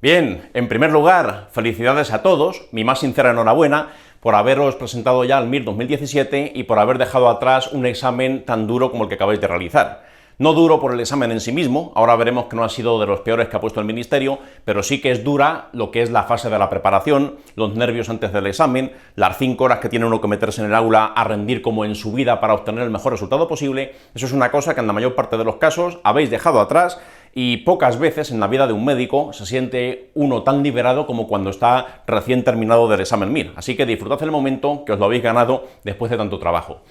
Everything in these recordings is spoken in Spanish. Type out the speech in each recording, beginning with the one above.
Bien, en primer lugar, felicidades a todos, mi más sincera enhorabuena por haberos presentado ya al MIR 2017 y por haber dejado atrás un examen tan duro como el que acabáis de realizar. No duro por el examen en sí mismo, ahora veremos que no ha sido de los peores que ha puesto el Ministerio, pero sí que es dura lo que es la fase de la preparación, los nervios antes del examen, las 5 horas que tiene uno que meterse en el aula a rendir como en su vida para obtener el mejor resultado posible. Eso es una cosa que en la mayor parte de los casos habéis dejado atrás y pocas veces en la vida de un médico se siente uno tan liberado como cuando está recién terminado del examen MIR. Así que disfrutad el momento, que os lo habéis ganado después de tanto trabajo.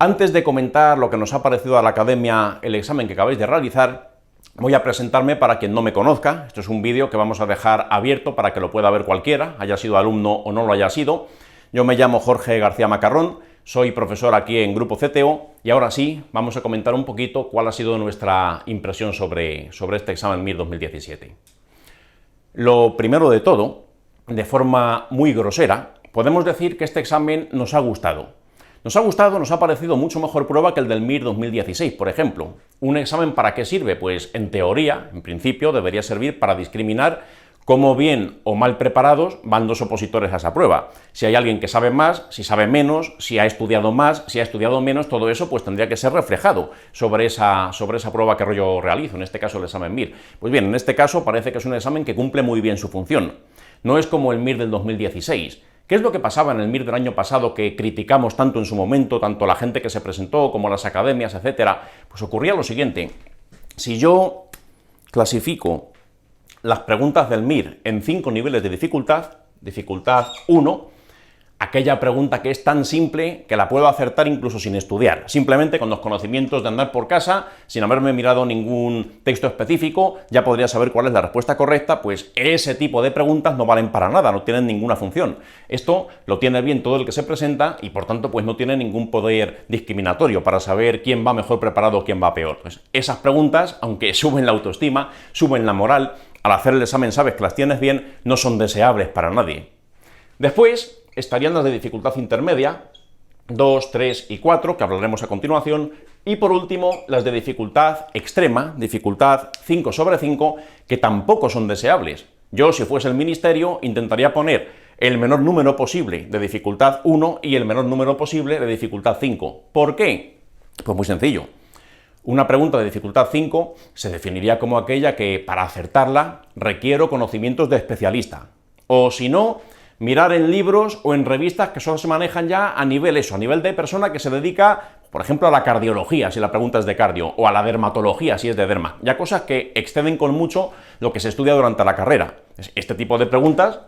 Antes de comentar lo que nos ha parecido a la academia el examen que acabáis de realizar, voy a presentarme para quien no me conozca. Esto es un vídeo que vamos a dejar abierto para que lo pueda ver cualquiera, haya sido alumno o no lo haya sido. Yo me llamo Jorge García Macarrón, soy profesor aquí en Grupo CTO y ahora sí, vamos a comentar un poquito cuál ha sido nuestra impresión sobre este examen MIR 2017. Lo primero de todo, de forma muy grosera, podemos decir que este examen nos ha gustado. Nos ha parecido mucho mejor prueba que el del MIR 2016, por ejemplo. ¿Un examen para qué sirve? Pues en teoría, en principio, debería servir para discriminar cómo bien o mal preparados van dos opositores a esa prueba. Si hay alguien que sabe más, si sabe menos, si ha estudiado más, si ha estudiado menos, todo eso pues tendría que ser reflejado sobre esa prueba que yo realizo, en este caso el examen MIR. Pues bien, en este caso parece que es un examen que cumple muy bien su función. No es como el MIR del 2016. ¿Qué es lo que pasaba en el MIR del año pasado que criticamos tanto en su momento, tanto la gente que se presentó como las academias, etcétera? Pues ocurría lo siguiente: si yo clasifico las preguntas del MIR en 5 niveles de dificultad 1, aquella pregunta que es tan simple que la puedo acertar incluso sin estudiar, simplemente con los conocimientos de andar por casa, sin haberme mirado ningún texto específico, ya podría saber cuál es la respuesta correcta. Pues ese tipo de preguntas no valen para nada, no tienen ninguna función. Esto lo tiene bien todo el que se presenta y por tanto pues no tiene ningún poder discriminatorio para saber quién va mejor preparado o quién va peor. Pues esas preguntas, aunque suben la autoestima, suben la moral, al hacer el examen sabes que las tienes bien, no son deseables para nadie. Después estarían las de dificultad intermedia, 2, 3 y 4, que hablaremos a continuación, y por último las de dificultad extrema, dificultad 5 sobre 5, que tampoco son deseables. Yo, si fuese el Ministerio, intentaría poner el menor número posible de dificultad 1 y el menor número posible de dificultad 5. ¿Por qué? Pues muy sencillo. Una pregunta de dificultad 5 se definiría como aquella que, para acertarla, requiero conocimientos de especialista. O si no, mirar en libros o en revistas que solo se manejan ya a nivel de persona que se dedica, por ejemplo, a la cardiología, si la pregunta es de cardio, o a la dermatología, si es de derma. Ya cosas que exceden con mucho lo que se estudia durante la carrera. Este tipo de preguntas,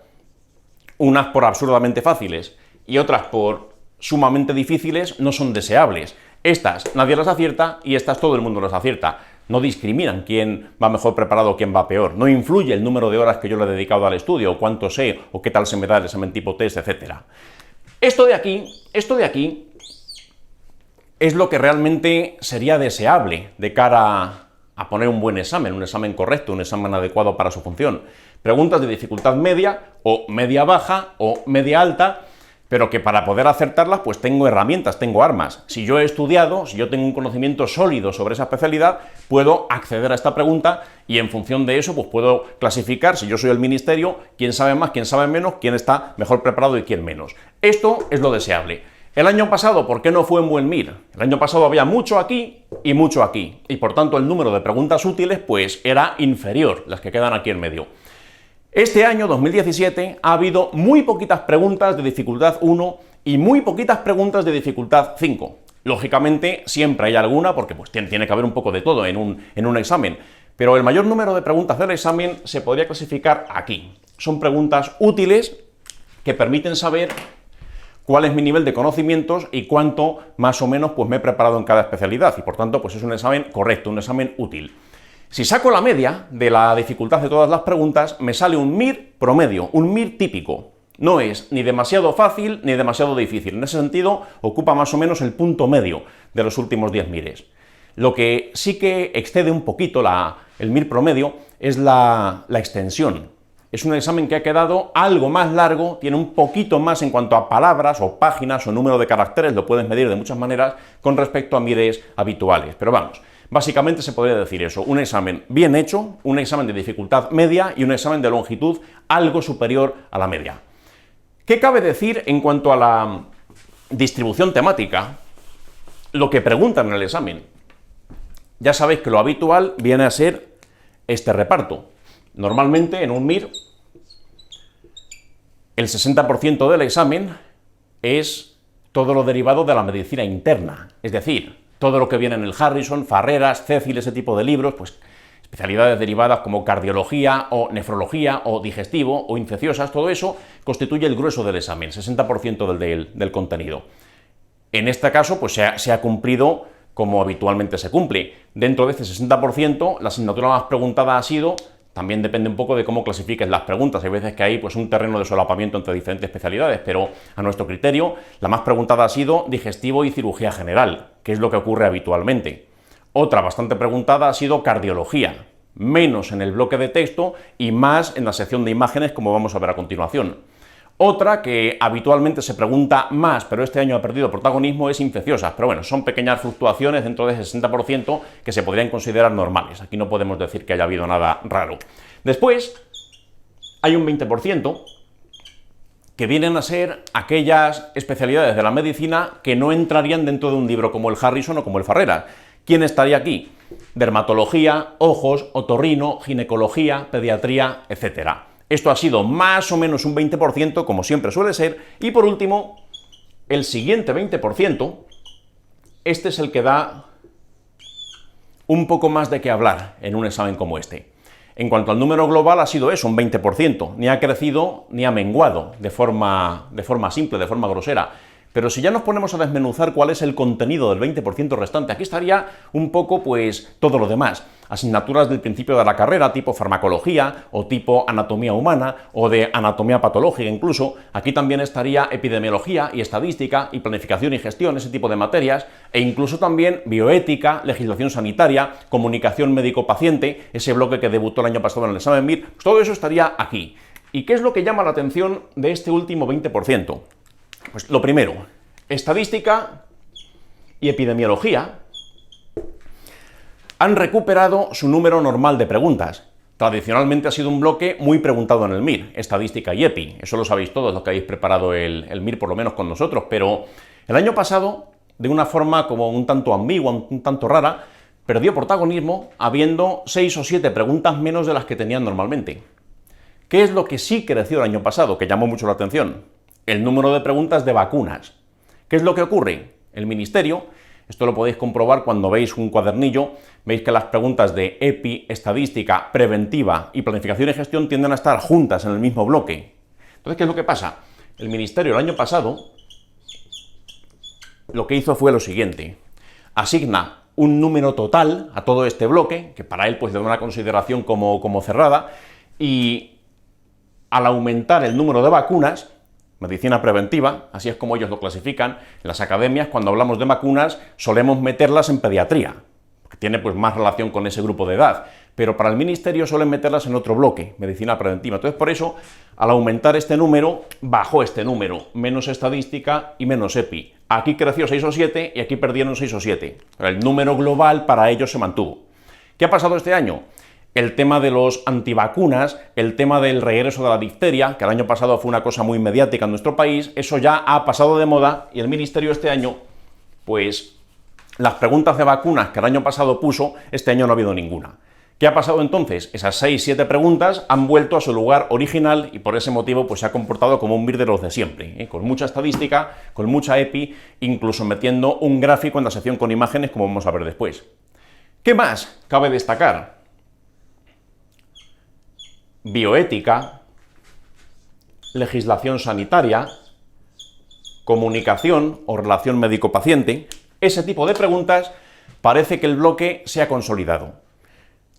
unas por absurdamente fáciles y otras por sumamente difíciles, no son deseables. Estas nadie las acierta y estas todo el mundo las acierta. No discriminan quién va mejor preparado o quién va peor. No influye el número de horas que yo le he dedicado al estudio, o cuánto sé, o qué tal se me da el examen tipo test, etc. Esto de aquí es lo que realmente sería deseable de cara a poner un buen examen, un examen correcto, un examen adecuado para su función. Preguntas de dificultad media, o media baja, o media alta, pero que para poder acertarlas pues tengo herramientas, tengo armas. Si yo he estudiado, si yo tengo un conocimiento sólido sobre esa especialidad, puedo acceder a esta pregunta y en función de eso pues puedo clasificar, si yo soy el Ministerio, quién sabe más, quién sabe menos, quién está mejor preparado y quién menos. Esto es lo deseable. El año pasado, ¿por qué no fue un buen MIR? El año pasado había mucho aquí y por tanto el número de preguntas útiles pues era inferior, las que quedan aquí en medio. Este año, 2017, ha habido muy poquitas preguntas de dificultad 1 y muy poquitas preguntas de dificultad 5. Lógicamente, siempre hay alguna, porque pues, tiene que haber un poco de todo en un examen, pero el mayor número de preguntas del examen se podría clasificar aquí. Son preguntas útiles que permiten saber cuál es mi nivel de conocimientos y cuánto más o menos pues, me he preparado en cada especialidad, y por tanto pues, es un examen correcto, un examen útil. Si saco la media de la dificultad de todas las preguntas, me sale un MIR promedio, un MIR típico. No es ni demasiado fácil ni demasiado difícil. En ese sentido, ocupa más o menos el punto medio de los últimos 10 MIRes. Lo que sí que excede un poquito el MIR promedio es la extensión. Es un examen que ha quedado algo más largo, tiene un poquito más en cuanto a palabras o páginas o número de caracteres, lo puedes medir de muchas maneras con respecto a MIRes habituales. Pero vamos, Básicamente se podría decir eso, un examen bien hecho, un examen de dificultad media y un examen de longitud algo superior a la media. ¿Qué cabe decir en cuanto a la distribución temática? Lo que preguntan en el examen. Ya sabéis que lo habitual viene a ser este reparto. Normalmente en un MIR el 60% del examen es todo lo derivado de la medicina interna, es decir, todo lo que viene en el Harrison, Farreras, Cecil, ese tipo de libros, pues especialidades derivadas como cardiología o nefrología o digestivo o infecciosas, todo eso constituye el grueso del examen, 60% del contenido. En este caso, pues se ha cumplido como habitualmente se cumple. Dentro de este 60%, la asignatura más preguntada ha sido, también depende un poco de cómo clasifiques las preguntas, hay veces que hay pues un terreno de solapamiento entre diferentes especialidades, pero a nuestro criterio, la más preguntada ha sido digestivo y cirugía general, que es lo que ocurre habitualmente. Otra bastante preguntada ha sido cardiología, menos en el bloque de texto y más en la sección de imágenes, como vamos a ver a continuación. Otra que habitualmente se pregunta más, pero este año ha perdido protagonismo, es infecciosas. Pero bueno, son pequeñas fluctuaciones dentro de ese 60% que se podrían considerar normales. Aquí no podemos decir que haya habido nada raro. Después, hay un 20% que vienen a ser aquellas especialidades de la medicina que no entrarían dentro de un libro como el Harrison o como el Farreras. ¿Quién estaría aquí? Dermatología, ojos, otorrino, ginecología, pediatría, etcétera. Esto ha sido más o menos un 20%, como siempre suele ser. Y por último, el siguiente 20%, este es el que da un poco más de qué hablar en un examen como este. En cuanto al número global, ha sido eso, un 20%. Ni ha crecido ni ha menguado de forma simple, de forma grosera. Pero si ya nos ponemos a desmenuzar cuál es el contenido del 20% restante, aquí estaría un poco, pues, todo lo demás. Asignaturas del principio de la carrera, tipo farmacología, o tipo anatomía humana, o de anatomía patológica incluso. Aquí también estaría epidemiología y estadística, y planificación y gestión, ese tipo de materias, e incluso también bioética, legislación sanitaria, comunicación médico-paciente, ese bloque que debutó el año pasado en el examen MIR, pues todo eso estaría aquí. ¿Y qué es lo que llama la atención de este último 20%? Pues lo primero, estadística y epidemiología han recuperado su número normal de preguntas. Tradicionalmente ha sido un bloque muy preguntado en el MIR, estadística y EPI. Eso lo sabéis todos los que habéis preparado el MIR, por lo menos con nosotros, pero el año pasado, de una forma como un tanto ambigua, un tanto rara, perdió protagonismo habiendo 6 o 7 preguntas menos de las que tenían normalmente. ¿Qué es lo que sí creció el año pasado, que llamó mucho la atención? El número de preguntas de vacunas. ¿Qué es lo que ocurre? El Ministerio, esto lo podéis comprobar cuando veis un cuadernillo, veis que las preguntas de EPI, estadística, preventiva y planificación y gestión tienden a estar juntas en el mismo bloque. Entonces, ¿qué es lo que pasa? El Ministerio el año pasado lo que hizo fue lo siguiente: asigna un número total a todo este bloque, que para él pues le da una consideración como cerrada, y al aumentar el número de vacunas, medicina preventiva, así es como ellos lo clasifican, en las academias cuando hablamos de vacunas solemos meterlas en pediatría, que tiene pues más relación con ese grupo de edad, pero para el Ministerio suelen meterlas en otro bloque, medicina preventiva. Entonces por eso, al aumentar este número, bajó este número, menos estadística y menos EPI. Aquí creció 6 o 7 y aquí perdieron 6 o 7. El número global para ellos se mantuvo. ¿Qué ha pasado este año? El tema de los antivacunas, el tema del regreso de la difteria, que el año pasado fue una cosa muy mediática en nuestro país, eso ya ha pasado de moda y el Ministerio este año, pues las preguntas de vacunas que el año pasado puso, este año no ha habido ninguna. ¿Qué ha pasado entonces? Esas 6-7 preguntas han vuelto a su lugar original y por ese motivo pues se ha comportado como un MIR de los de siempre, con mucha estadística, con mucha EPI, incluso metiendo un gráfico en la sección con imágenes, como vamos a ver después. ¿Qué más cabe destacar? Bioética, legislación sanitaria, comunicación o relación médico-paciente, ese tipo de preguntas parece que el bloque se ha consolidado.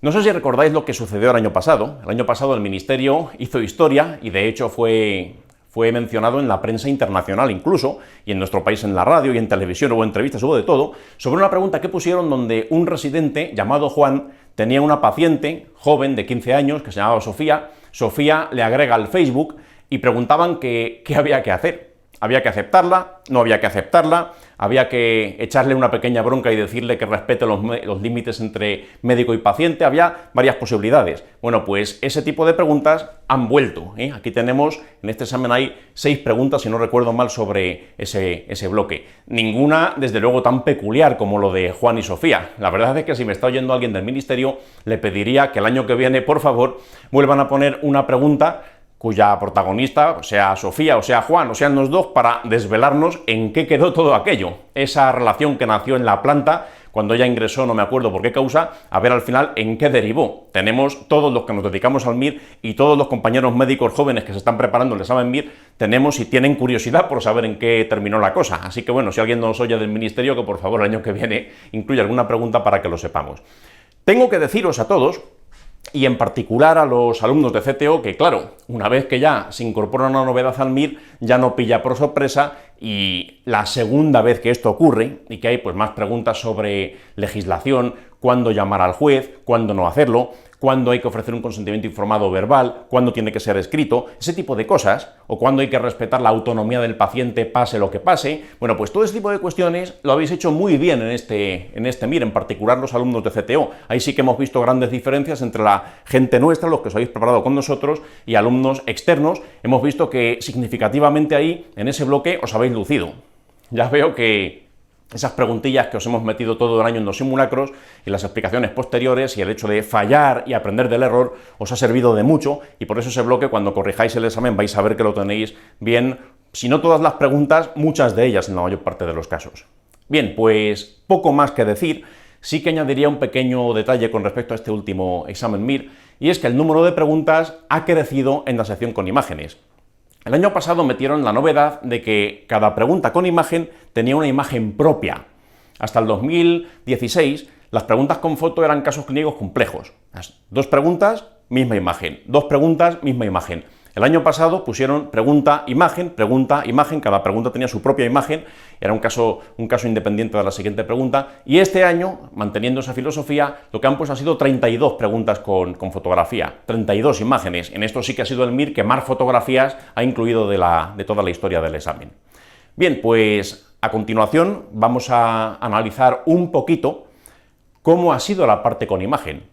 No sé si recordáis lo que sucedió el año pasado. El año pasado el Ministerio hizo historia y de hecho fue mencionado en la prensa internacional incluso, y en nuestro país en la radio y en televisión hubo entrevistas, hubo de todo, sobre una pregunta que pusieron donde un residente llamado Juan tenía una paciente joven de 15 años que se llamaba Sofía. Sofía le agrega al Facebook y preguntaban qué había que hacer. había que aceptarla, no había que aceptarla, había que echarle una pequeña bronca y decirle que respete los límites entre médico y paciente, había varias posibilidades. Bueno, pues ese tipo de preguntas han vuelto, ¿eh? Aquí tenemos, en este examen hay 6 preguntas, si no recuerdo mal, sobre ese bloque. Ninguna, desde luego, tan peculiar como lo de Juan y Sofía. La verdad es que si me está oyendo alguien del Ministerio, le pediría que el año que viene, por favor, vuelvan a poner una pregunta cuya protagonista, o sea Sofía, o sea Juan, o sean los dos, para desvelarnos en qué quedó todo aquello. Esa relación que nació en la planta, cuando ella ingresó, no me acuerdo por qué causa, a ver al final en qué derivó. Tenemos todos los que nos dedicamos al MIR y todos los compañeros médicos jóvenes que se están preparando el examen MIR, tenemos y tienen curiosidad por saber en qué terminó la cosa. Así que bueno, si alguien nos oye del Ministerio, que por favor el año que viene incluya alguna pregunta para que lo sepamos. Tengo que deciros a todos, y en particular a los alumnos de CTO, que claro, una vez que ya se incorpora una novedad al MIR, ya no pilla por sorpresa, y la segunda vez que esto ocurre, y que hay pues más preguntas sobre legislación, cuándo llamar al juez, cuándo no hacerlo, cuándo hay que ofrecer un consentimiento informado verbal, cuándo tiene que ser escrito, ese tipo de cosas, o cuándo hay que respetar la autonomía del paciente pase lo que pase. Bueno, pues todo ese tipo de cuestiones lo habéis hecho muy bien en este MIR, en particular los alumnos de CTO. Ahí sí que hemos visto grandes diferencias entre la gente nuestra, los que os habéis preparado con nosotros, y alumnos externos. Hemos visto que significativamente ahí, en ese bloque, os habéis lucido. Ya veo que esas preguntillas que os hemos metido todo el año en los simulacros y las explicaciones posteriores y el hecho de fallar y aprender del error os ha servido de mucho, y por eso ese bloque, cuando corrijáis el examen, vais a ver que lo tenéis bien, si no todas las preguntas, muchas de ellas en la mayor parte de los casos. Bien, pues poco más que decir. Sí que añadiría un pequeño detalle con respecto a este último examen MIR, y es que el número de preguntas ha crecido en la sección con imágenes. El año pasado metieron la novedad de que cada pregunta con imagen tenía una imagen propia. Hasta el 2016, las preguntas con foto eran casos clínicos complejos. Las 2 preguntas, misma imagen. 2 preguntas, misma imagen. El año pasado pusieron pregunta, imagen, cada pregunta tenía su propia imagen, era un caso independiente de la siguiente pregunta, y este año, manteniendo esa filosofía, lo que han puesto ha sido 32 preguntas con fotografía, 32 imágenes. En esto sí que ha sido el MIR que más fotografías ha incluido de toda la historia del examen. Bien, pues a continuación vamos a analizar un poquito cómo ha sido la parte con imagen.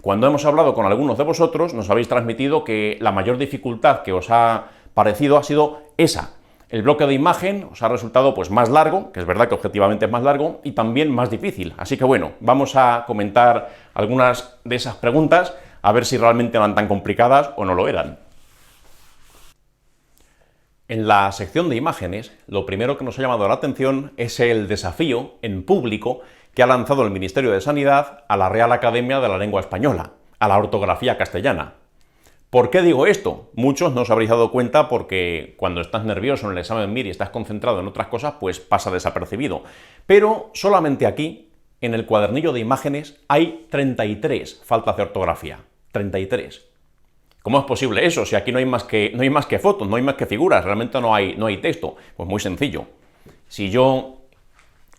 Cuando hemos hablado con algunos de vosotros, nos habéis transmitido que la mayor dificultad que os ha parecido ha sido esa. El bloque de imagen os ha resultado pues más largo, que es verdad que objetivamente es más largo, y también más difícil. Así que bueno, vamos a comentar algunas de esas preguntas, a ver si realmente eran tan complicadas o no lo eran. En la sección de imágenes, lo primero que nos ha llamado la atención es el desafío en público que ha lanzado el Ministerio de Sanidad a la Real Academia de la Lengua Española, a la ortografía castellana. ¿Por qué digo esto? Muchos no os habréis dado cuenta porque cuando estás nervioso en el examen MIR y estás concentrado en otras cosas, pues pasa desapercibido. Pero solamente aquí, en el cuadernillo de imágenes, hay 33 faltas de ortografía. 33. ¿Cómo es posible eso? Si aquí no hay más que fotos, no hay más que figuras, realmente no hay texto. Pues muy sencillo. Si yo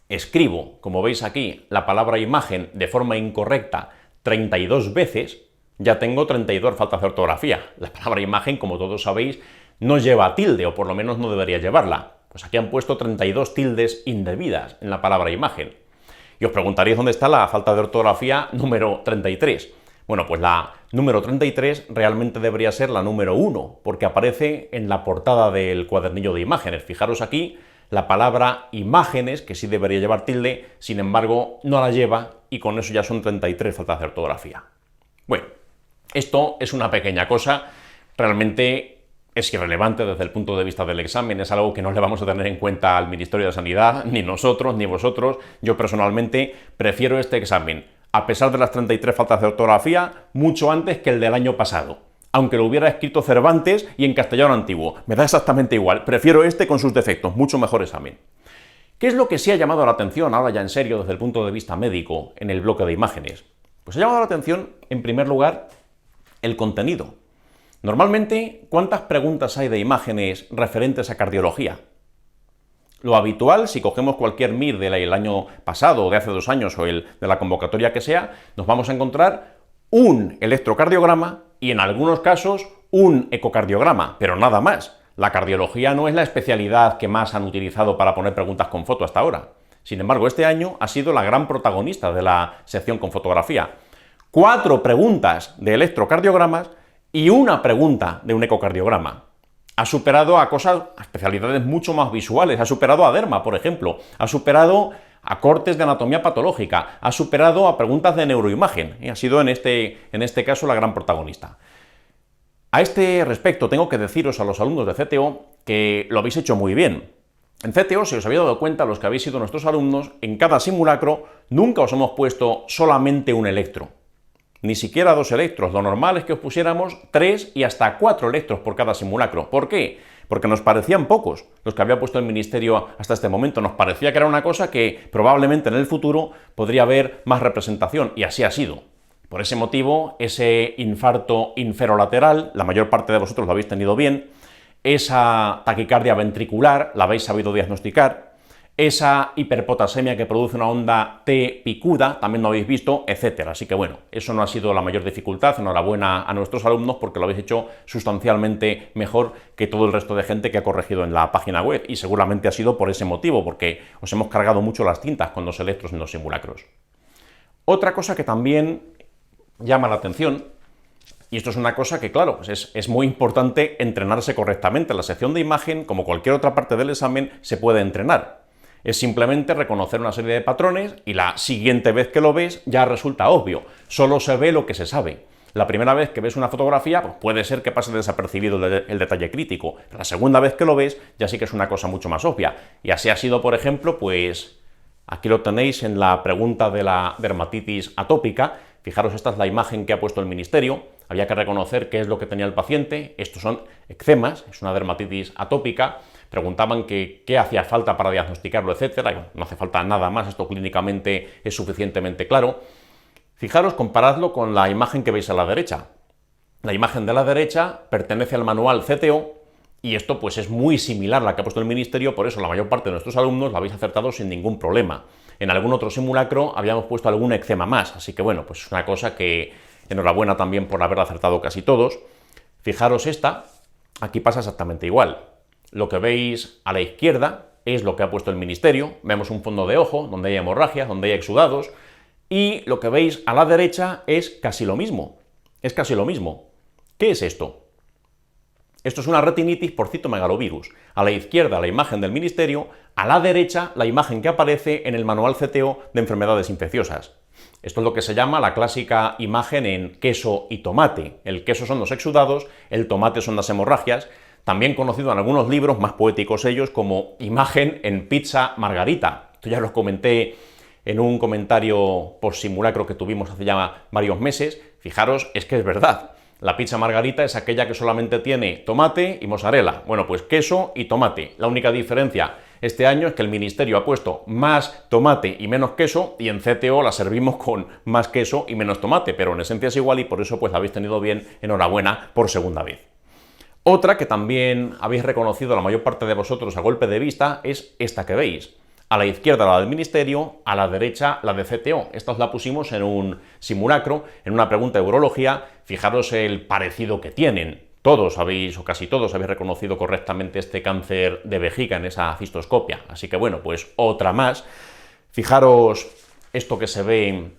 escribo, como veis aquí, la palabra imagen de forma incorrecta 32 veces, ya tengo 32 faltas de ortografía. La palabra imagen, como todos sabéis, no lleva tilde, o por lo menos no debería llevarla. Pues aquí han puesto 32 tildes indebidas en la palabra imagen. Y os preguntaréis dónde está la falta de ortografía número 33. Bueno, pues la número 33 realmente debería ser la número 1, porque aparece en la portada del cuadernillo de imágenes. Fijaros aquí, la palabra imágenes, que sí debería llevar tilde, sin embargo, no la lleva, y con eso ya son 33 faltas de ortografía. Bueno, esto es una pequeña cosa, realmente es irrelevante desde el punto de vista del examen, es algo que no le vamos a tener en cuenta al Ministerio de Sanidad, ni nosotros, ni vosotros. Yo personalmente prefiero este examen, a pesar de las 33 faltas de ortografía, mucho antes que el del año pasado. Aunque lo hubiera escrito Cervantes y en castellano antiguo, me da exactamente igual, prefiero este con sus defectos, mucho mejor examen. ¿Qué es lo que sí ha llamado la atención, ahora ya en serio, desde el punto de vista médico, en el bloque de imágenes? Pues ha llamado la atención, en primer lugar, el contenido. Normalmente, ¿cuántas preguntas hay de imágenes referentes a cardiología? Lo habitual, si cogemos cualquier MIR del año pasado, o de hace 2 años, o el de la convocatoria que sea, nos vamos a encontrar un electrocardiograma y en algunos casos un ecocardiograma, pero nada más. La cardiología no es la especialidad que más han utilizado para poner preguntas con foto hasta ahora. Sin embargo, este año ha sido la gran protagonista de la sección con fotografía. 4 preguntas de electrocardiogramas y una pregunta de un ecocardiograma. Ha superado a especialidades mucho más visuales, ha superado a derma, por ejemplo, ha superado a cortes de anatomía patológica, ha superado a preguntas de neuroimagen, y ha sido en este caso la gran protagonista. A este respecto tengo que deciros a los alumnos de CTO que lo habéis hecho muy bien. En CTO, si os habéis dado cuenta, los que habéis sido nuestros alumnos, en cada simulacro nunca os hemos puesto solamente un electro, ni siquiera 2 electros. Lo normal es que os pusiéramos 3 y hasta 4 electros por cada simulacro. ¿Por qué? Porque nos parecían pocos los que había puesto el Ministerio hasta este momento. Nos parecía que era una cosa que probablemente en el futuro podría haber más representación, y así ha sido. Por ese motivo, ese infarto inferolateral, la mayor parte de vosotros lo habéis tenido bien, esa taquicardia ventricular, la habéis sabido diagnosticar, esa hiperpotasemia que produce una onda T picuda, también lo habéis visto, etcétera. Así que bueno, eso no ha sido la mayor dificultad. Enhorabuena a nuestros alumnos porque lo habéis hecho sustancialmente mejor que todo el resto de gente que ha corregido en la página web, y seguramente ha sido por ese motivo, porque os hemos cargado mucho las tintas con los electros en los simulacros. Otra cosa que también llama la atención, y esto es una cosa que, claro, pues es muy importante entrenarse correctamente. La sección de imagen, como cualquier otra parte del examen, se puede entrenar. Es simplemente reconocer una serie de patrones y la siguiente vez que lo ves ya resulta obvio. Solo se ve lo que se sabe. La primera vez que ves una fotografía, pues puede ser que pase desapercibido el detalle crítico. Pero la segunda vez que lo ves ya sí que es una cosa mucho más obvia. Y así ha sido, por ejemplo, pues aquí lo tenéis en la pregunta de la dermatitis atópica. Fijaros, esta es la imagen que ha puesto el Ministerio. Había que reconocer qué es lo que tenía el paciente. Estos son eczemas, es una dermatitis atópica. Preguntaban qué hacía falta para diagnosticarlo, etcétera. No hace falta nada más, esto clínicamente es suficientemente claro. Fijaros, comparadlo con la imagen que veis a la derecha. La imagen de la derecha pertenece al manual CTO, y esto pues es muy similar a la que ha puesto el Ministerio, por eso la mayor parte de nuestros alumnos la habéis acertado sin ningún problema. En algún otro simulacro habíamos puesto algún eczema más, así que bueno, pues es una cosa que enhorabuena también por haber acertado casi todos. Fijaros esta, aquí pasa exactamente igual. Lo que veis a la izquierda es lo que ha puesto el Ministerio, vemos un fondo de ojo donde hay hemorragias, donde hay exudados, y lo que veis a la derecha es casi lo mismo, ¿Qué es esto? Esto es una retinitis por citomegalovirus. A la izquierda la imagen del Ministerio, a la derecha la imagen que aparece en el manual CTO de enfermedades infecciosas. Esto es lo que se llama la clásica imagen en queso y tomate. El queso son los exudados, el tomate son las hemorragias, también conocido en algunos libros, más poéticos ellos, como imagen en pizza margarita. Esto ya lo comenté en un comentario post simulacro que tuvimos hace ya varios meses. Fijaros, es que es verdad. La pizza margarita es aquella que solamente tiene tomate y mozzarella. Bueno, pues queso y tomate. La única diferencia este año es que el Ministerio ha puesto más tomate y menos queso, y en CTO la servimos con más queso y menos tomate, pero en esencia es igual, y por eso pues la habéis tenido bien. Enhorabuena por segunda vez. Otra que también habéis reconocido la mayor parte de vosotros a golpe de vista es esta que veis. A la izquierda la del Ministerio, a la derecha la de CTO. Esta os la pusimos en un simulacro, en una pregunta de urología. Fijaros el parecido que tienen. Todos habéis, o casi todos, habéis reconocido correctamente este cáncer de vejiga en esa cistoscopia. Así que bueno, pues otra más. Fijaros esto que se ve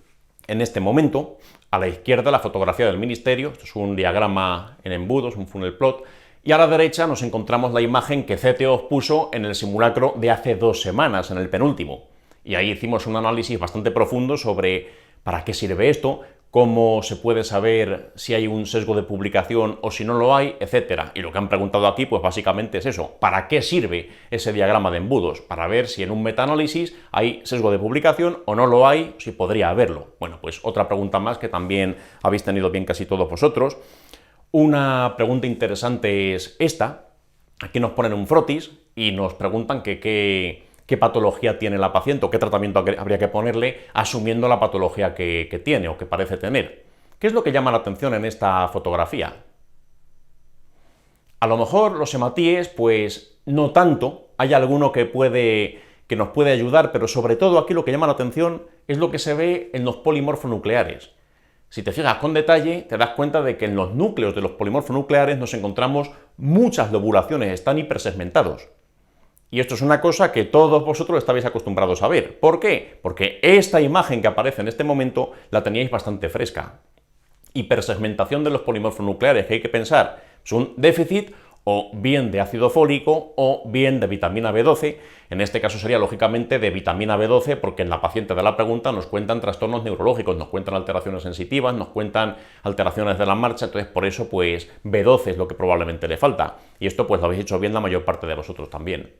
en este momento. A la izquierda la fotografía del Ministerio. Esto es un diagrama en embudos, un funnel plot. Y a la derecha nos encontramos la imagen que CTO os puso en el simulacro de hace 2 semanas, en el penúltimo. Y ahí hicimos un análisis bastante profundo sobre para qué sirve esto, cómo se puede saber si hay un sesgo de publicación o si no lo hay, etcétera. Y lo que han preguntado aquí, pues básicamente es eso. ¿Para qué sirve ese diagrama de embudos? Para ver si en un metaanálisis hay sesgo de publicación o no lo hay, si podría haberlo. Bueno, pues otra pregunta más que también habéis tenido bien casi todos vosotros. Una pregunta interesante es esta. Aquí nos ponen un frotis y nos preguntan qué patología tiene la paciente o qué tratamiento habría que ponerle asumiendo la patología que tiene o que parece tener. ¿Qué es lo que llama la atención en esta fotografía? A lo mejor los hematíes, pues no tanto. Hay alguno que nos puede ayudar, pero sobre todo aquí lo que llama la atención es lo que se ve en los polimorfonucleares. Si te fijas con detalle, te das cuenta de que en los núcleos de los polimorfos nucleares nos encontramos muchas lobulaciones, están hipersegmentados. Y esto es una cosa que todos vosotros estabais acostumbrados a ver. ¿Por qué? Porque esta imagen que aparece en este momento la teníais bastante fresca. Hipersegmentación de los polimorfos nucleares, que hay que pensar, es un déficit o bien de ácido fólico o bien de vitamina B12. En este caso sería lógicamente de vitamina B12, porque en la paciente de la pregunta nos cuentan trastornos neurológicos, nos cuentan alteraciones sensitivas, nos cuentan alteraciones de la marcha, entonces por eso pues B12 es lo que probablemente le falta. Y esto pues lo habéis hecho bien la mayor parte de vosotros también.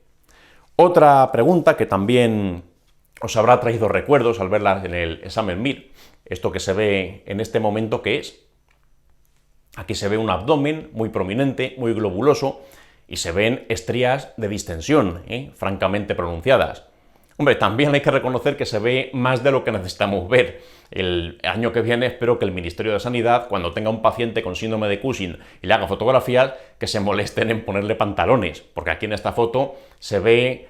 Otra pregunta que también os habrá traído recuerdos al verla en el examen MIR, esto que se ve en este momento, ¿qué es? Aquí se ve un abdomen muy prominente, muy globuloso, y se ven estrías de distensión, francamente pronunciadas. Hombre, también hay que reconocer que se ve más de lo que necesitamos ver. El año que viene espero que el Ministerio de Sanidad, cuando tenga un paciente con síndrome de Cushing y le haga fotografías, que se molesten en ponerle pantalones, porque aquí en esta foto se ve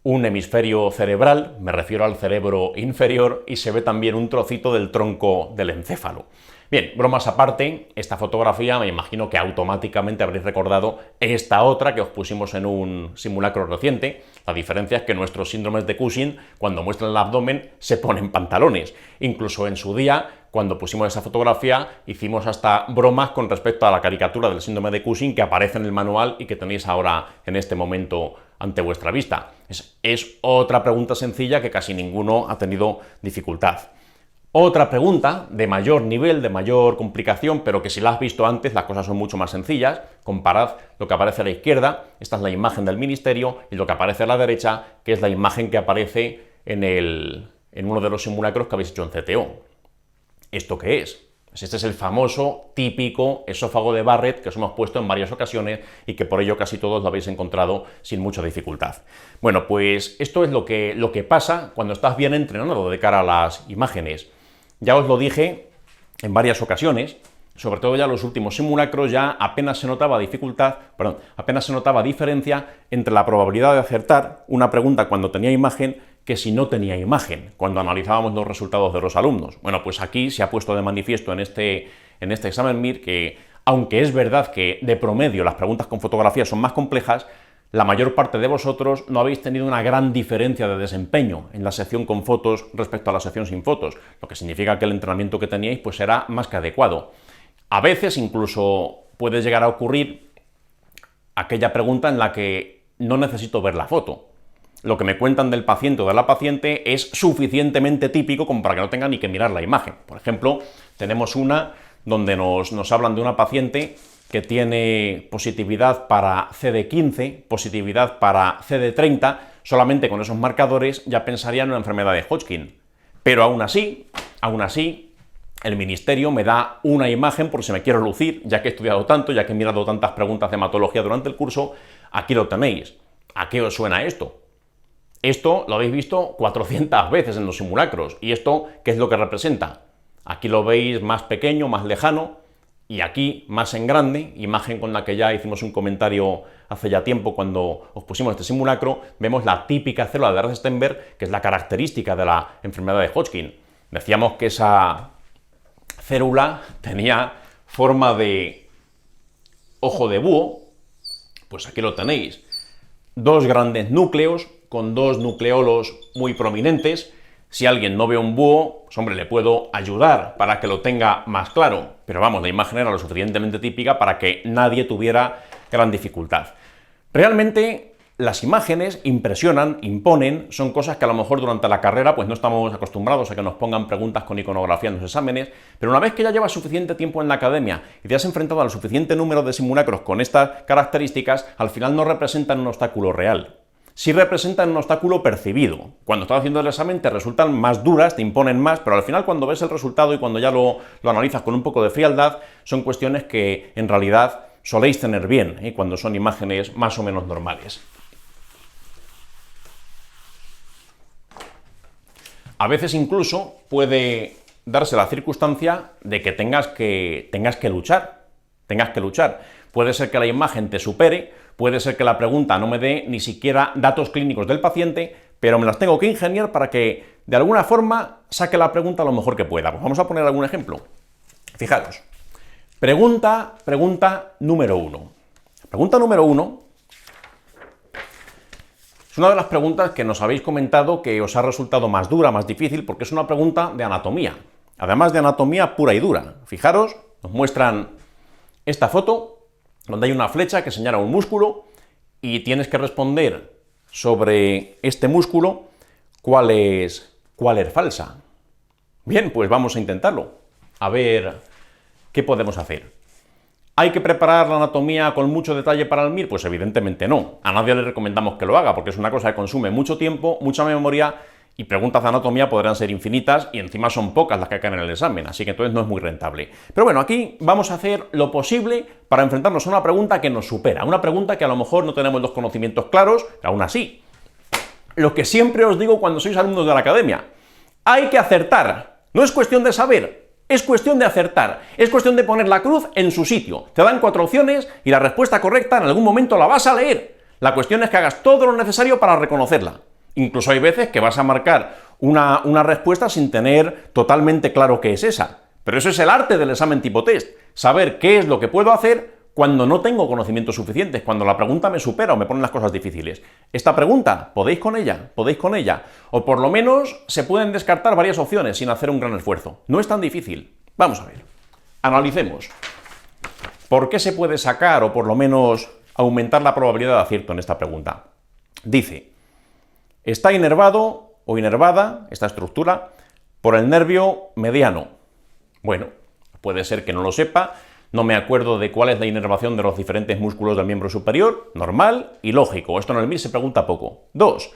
un hemisferio cerebral, me refiero al cerebro inferior, y se ve también un trocito del tronco del encéfalo. Bien, bromas aparte, esta fotografía me imagino que automáticamente habréis recordado esta otra que os pusimos en un simulacro reciente. La diferencia es que nuestros síndromes de Cushing, cuando muestran el abdomen, se ponen pantalones. Incluso en su día, cuando pusimos esa fotografía, hicimos hasta bromas con respecto a la caricatura del síndrome de Cushing que aparece en el manual y que tenéis ahora en este momento ante vuestra vista. Es otra pregunta sencilla que casi ninguno ha tenido dificultad. Otra pregunta de mayor nivel, de mayor complicación, pero que si la has visto antes las cosas son mucho más sencillas. Comparad lo que aparece a la izquierda, esta es la imagen del ministerio, y lo que aparece a la derecha, que es la imagen que aparece en uno de los simulacros que habéis hecho en CTO. ¿Esto qué es? Pues este es el famoso, típico esófago de Barrett que os hemos puesto en varias ocasiones y que por ello casi todos lo habéis encontrado sin mucha dificultad. Bueno, pues esto es lo que pasa cuando estás bien entrenado de cara a las imágenes. Ya os lo dije en varias ocasiones, sobre todo ya en los últimos simulacros, ya apenas se notaba apenas se notaba diferencia entre la probabilidad de acertar una pregunta cuando tenía imagen que si no tenía imagen, cuando analizábamos los resultados de los alumnos. Bueno, pues aquí se ha puesto de manifiesto en este examen MIR que, aunque es verdad que de promedio las preguntas con fotografía son más complejas, la mayor parte de vosotros no habéis tenido una gran diferencia de desempeño en la sección con fotos respecto a la sección sin fotos, lo que significa que el entrenamiento que teníais pues era más que adecuado. A veces incluso puede llegar a ocurrir aquella pregunta en la que no necesito ver la foto. Lo que me cuentan del paciente o de la paciente es suficientemente típico como para que no tenga ni que mirar la imagen. Por ejemplo, tenemos una donde nos hablan de una paciente que tiene positividad para CD15, positividad para CD30, solamente con esos marcadores ya pensarían en una enfermedad de Hodgkin. Pero aún así, el ministerio me da una imagen por si me quiero lucir, ya que he estudiado tanto, ya que he mirado tantas preguntas de hematología durante el curso, aquí lo tenéis. ¿A qué os suena esto? Esto lo habéis visto 400 veces en los simulacros. ¿Y esto qué es lo que representa? Aquí lo veis más pequeño, más lejano, y aquí más en grande, imagen con la que ya hicimos un comentario hace ya tiempo cuando os pusimos este simulacro. Vemos la típica célula de Rastenberg, que es la característica de la enfermedad de Hodgkin. Decíamos que esa célula tenía forma de ojo de búho, pues aquí lo tenéis. Dos grandes núcleos con dos nucleolos muy prominentes. Si alguien no ve un búho, pues hombre, le puedo ayudar para que lo tenga más claro, pero vamos, la imagen era lo suficientemente típica para que nadie tuviera gran dificultad. Realmente las imágenes impresionan, imponen, son cosas que a lo mejor durante la carrera pues no estamos acostumbrados a que nos pongan preguntas con iconografía en los exámenes, pero una vez que ya llevas suficiente tiempo en la academia y te has enfrentado al suficiente número de simulacros con estas características, al final no representan un obstáculo real. Sí representan un obstáculo percibido. Cuando estás haciendo el examen te resultan más duras, te imponen más, pero al final cuando ves el resultado y cuando ya lo analizas con un poco de frialdad, son cuestiones que en realidad soléis tener bien, cuando son imágenes más o menos normales. A veces incluso puede darse la circunstancia de que tengas que luchar. Puede ser que la imagen te supere, puede ser que la pregunta no me dé ni siquiera datos clínicos del paciente, pero me las tengo que ingeniar para que de alguna forma saque la pregunta lo mejor que pueda. Pues vamos a poner algún ejemplo. Fijaros, pregunta número 1. Pregunta número 1 es una de las preguntas que nos habéis comentado que os ha resultado más dura, más difícil, porque es una pregunta de anatomía. Además de anatomía pura y dura. Fijaros, nos muestran esta foto, donde hay una flecha que señala un músculo, y tienes que responder sobre este músculo cuál es falsa. Bien, pues vamos a intentarlo. A ver qué podemos hacer. ¿Hay que preparar la anatomía con mucho detalle para el MIR? Pues evidentemente no. A nadie le recomendamos que lo haga, porque es una cosa que consume mucho tiempo, mucha memoria, y preguntas de anatomía podrán ser infinitas, y encima son pocas las que caen en el examen, así que entonces no es muy rentable. Pero bueno, aquí vamos a hacer lo posible para enfrentarnos a una pregunta que nos supera, una pregunta que a lo mejor no tenemos los conocimientos claros, pero aún así. Lo que siempre os digo cuando sois alumnos de la academia, hay que acertar. No es cuestión de saber, es cuestión de acertar, es cuestión de poner la cruz en su sitio. Te dan 4 opciones y la respuesta correcta en algún momento la vas a leer. La cuestión es que hagas todo lo necesario para reconocerla. Incluso hay veces que vas a marcar una respuesta sin tener totalmente claro qué es esa. Pero eso es el arte del examen tipo test, saber qué es lo que puedo hacer cuando no tengo conocimientos suficientes, cuando la pregunta me supera o me ponen las cosas difíciles. Esta pregunta, ¿podéis con ella? O por lo menos se pueden descartar varias opciones sin hacer un gran esfuerzo. No es tan difícil. Vamos a ver. Analicemos. ¿Por qué se puede sacar o por lo menos aumentar la probabilidad de acierto en esta pregunta? Dice, está inervado o inervada esta estructura por el nervio mediano. Bueno, puede ser que no lo sepa. No me acuerdo de cuál es la inervación de los diferentes músculos del miembro superior, normal y lógico. Esto en el MIR se pregunta poco. 2.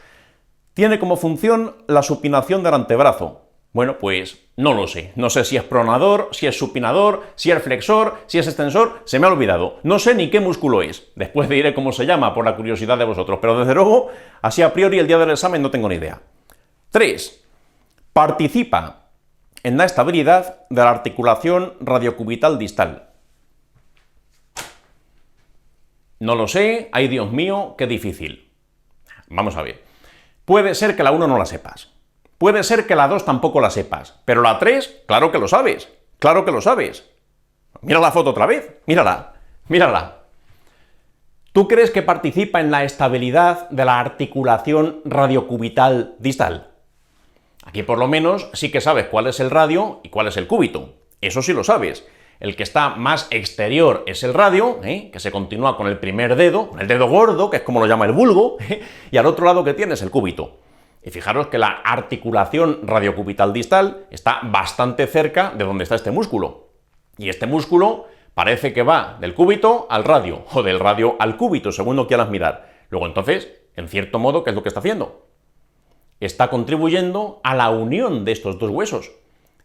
Tiene como función la supinación del antebrazo. Bueno, pues no lo sé. No sé si es pronador, si es supinador, si es flexor, si es extensor. Se me ha olvidado. No sé ni qué músculo es. Después diré cómo se llama por la curiosidad de vosotros. Pero desde luego, así a priori el día del examen no tengo ni idea. 3. Participa en la estabilidad de la articulación radiocubital distal. No lo sé, ay Dios mío, qué difícil. Vamos a ver. Puede ser que la 1 no la sepas. Puede ser que la 2 tampoco la sepas. Pero la 3, claro que lo sabes. Claro que lo sabes. Mira la foto otra vez. Mírala. Mírala. ¿Tú crees que participa en la estabilidad de la articulación radiocubital distal? Aquí por lo menos sí que sabes cuál es el radio y cuál es el cúbito. Eso sí lo sabes. El que está más exterior es el radio, que se continúa con el primer dedo, el dedo gordo, que es como lo llama el vulgo, y al otro lado que tienes el cúbito. Y fijaros que la articulación radiocubital distal está bastante cerca de donde está este músculo. Y este músculo parece que va del cúbito al radio, o del radio al cúbito, según lo quieras mirar. Luego entonces, en cierto modo, ¿qué es lo que está haciendo? Está contribuyendo a la unión de estos dos huesos.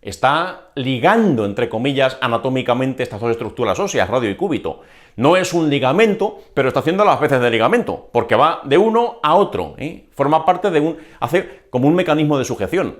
Está ligando, entre comillas, anatómicamente estas dos estructuras óseas, radio y cúbito. No es un ligamento, pero está haciendo las veces de ligamento, porque va de uno a otro, Forma parte de hace como un mecanismo de sujeción.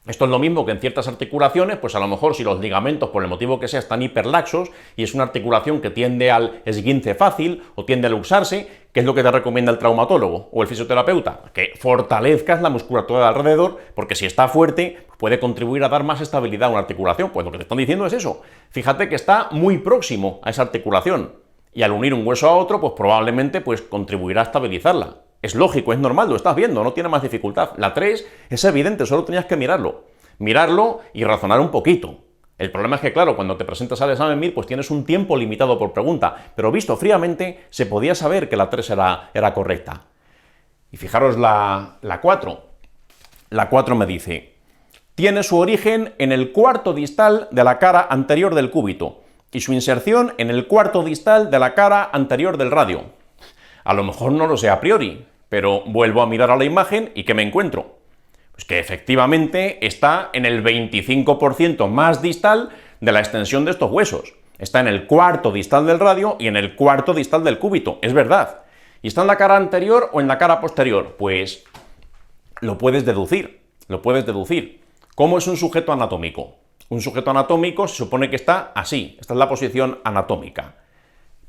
Esto es lo mismo que en ciertas articulaciones, pues a lo mejor si los ligamentos, por el motivo que sea, están hiperlaxos y es una articulación que tiende al esguince fácil o tiende a luxarse, ¿qué es lo que te recomienda el traumatólogo o el fisioterapeuta? Que fortalezcas la musculatura de alrededor, porque si está fuerte, puede contribuir a dar más estabilidad a una articulación. Pues lo que te están diciendo es eso. Fíjate que está muy próximo a esa articulación y al unir un hueso a otro, pues probablemente contribuirá a estabilizarla. Es lógico, es normal, lo estás viendo, no tiene más dificultad. La 3 es evidente, solo tenías que mirarlo. Mirarlo y razonar un poquito. El problema es que, claro, cuando te presentas al examen MIR, pues tienes un tiempo limitado por pregunta, pero visto fríamente, se podía saber que la 3 era correcta. Y fijaros la 4. La 4 me dice, tiene su origen en el cuarto distal de la cara anterior del cúbito y su inserción en el cuarto distal de la cara anterior del radio. A lo mejor no lo sé a priori, pero vuelvo a mirar a la imagen y ¿qué me encuentro? Pues que efectivamente está en el 25% más distal de la extensión de estos huesos. Está en el cuarto distal del radio y en el cuarto distal del cúbito, es verdad. ¿Y está en la cara anterior o en la cara posterior? Pues lo puedes deducir, ¿Cómo es un sujeto anatómico? Un sujeto anatómico se supone que está así, esta es la posición anatómica.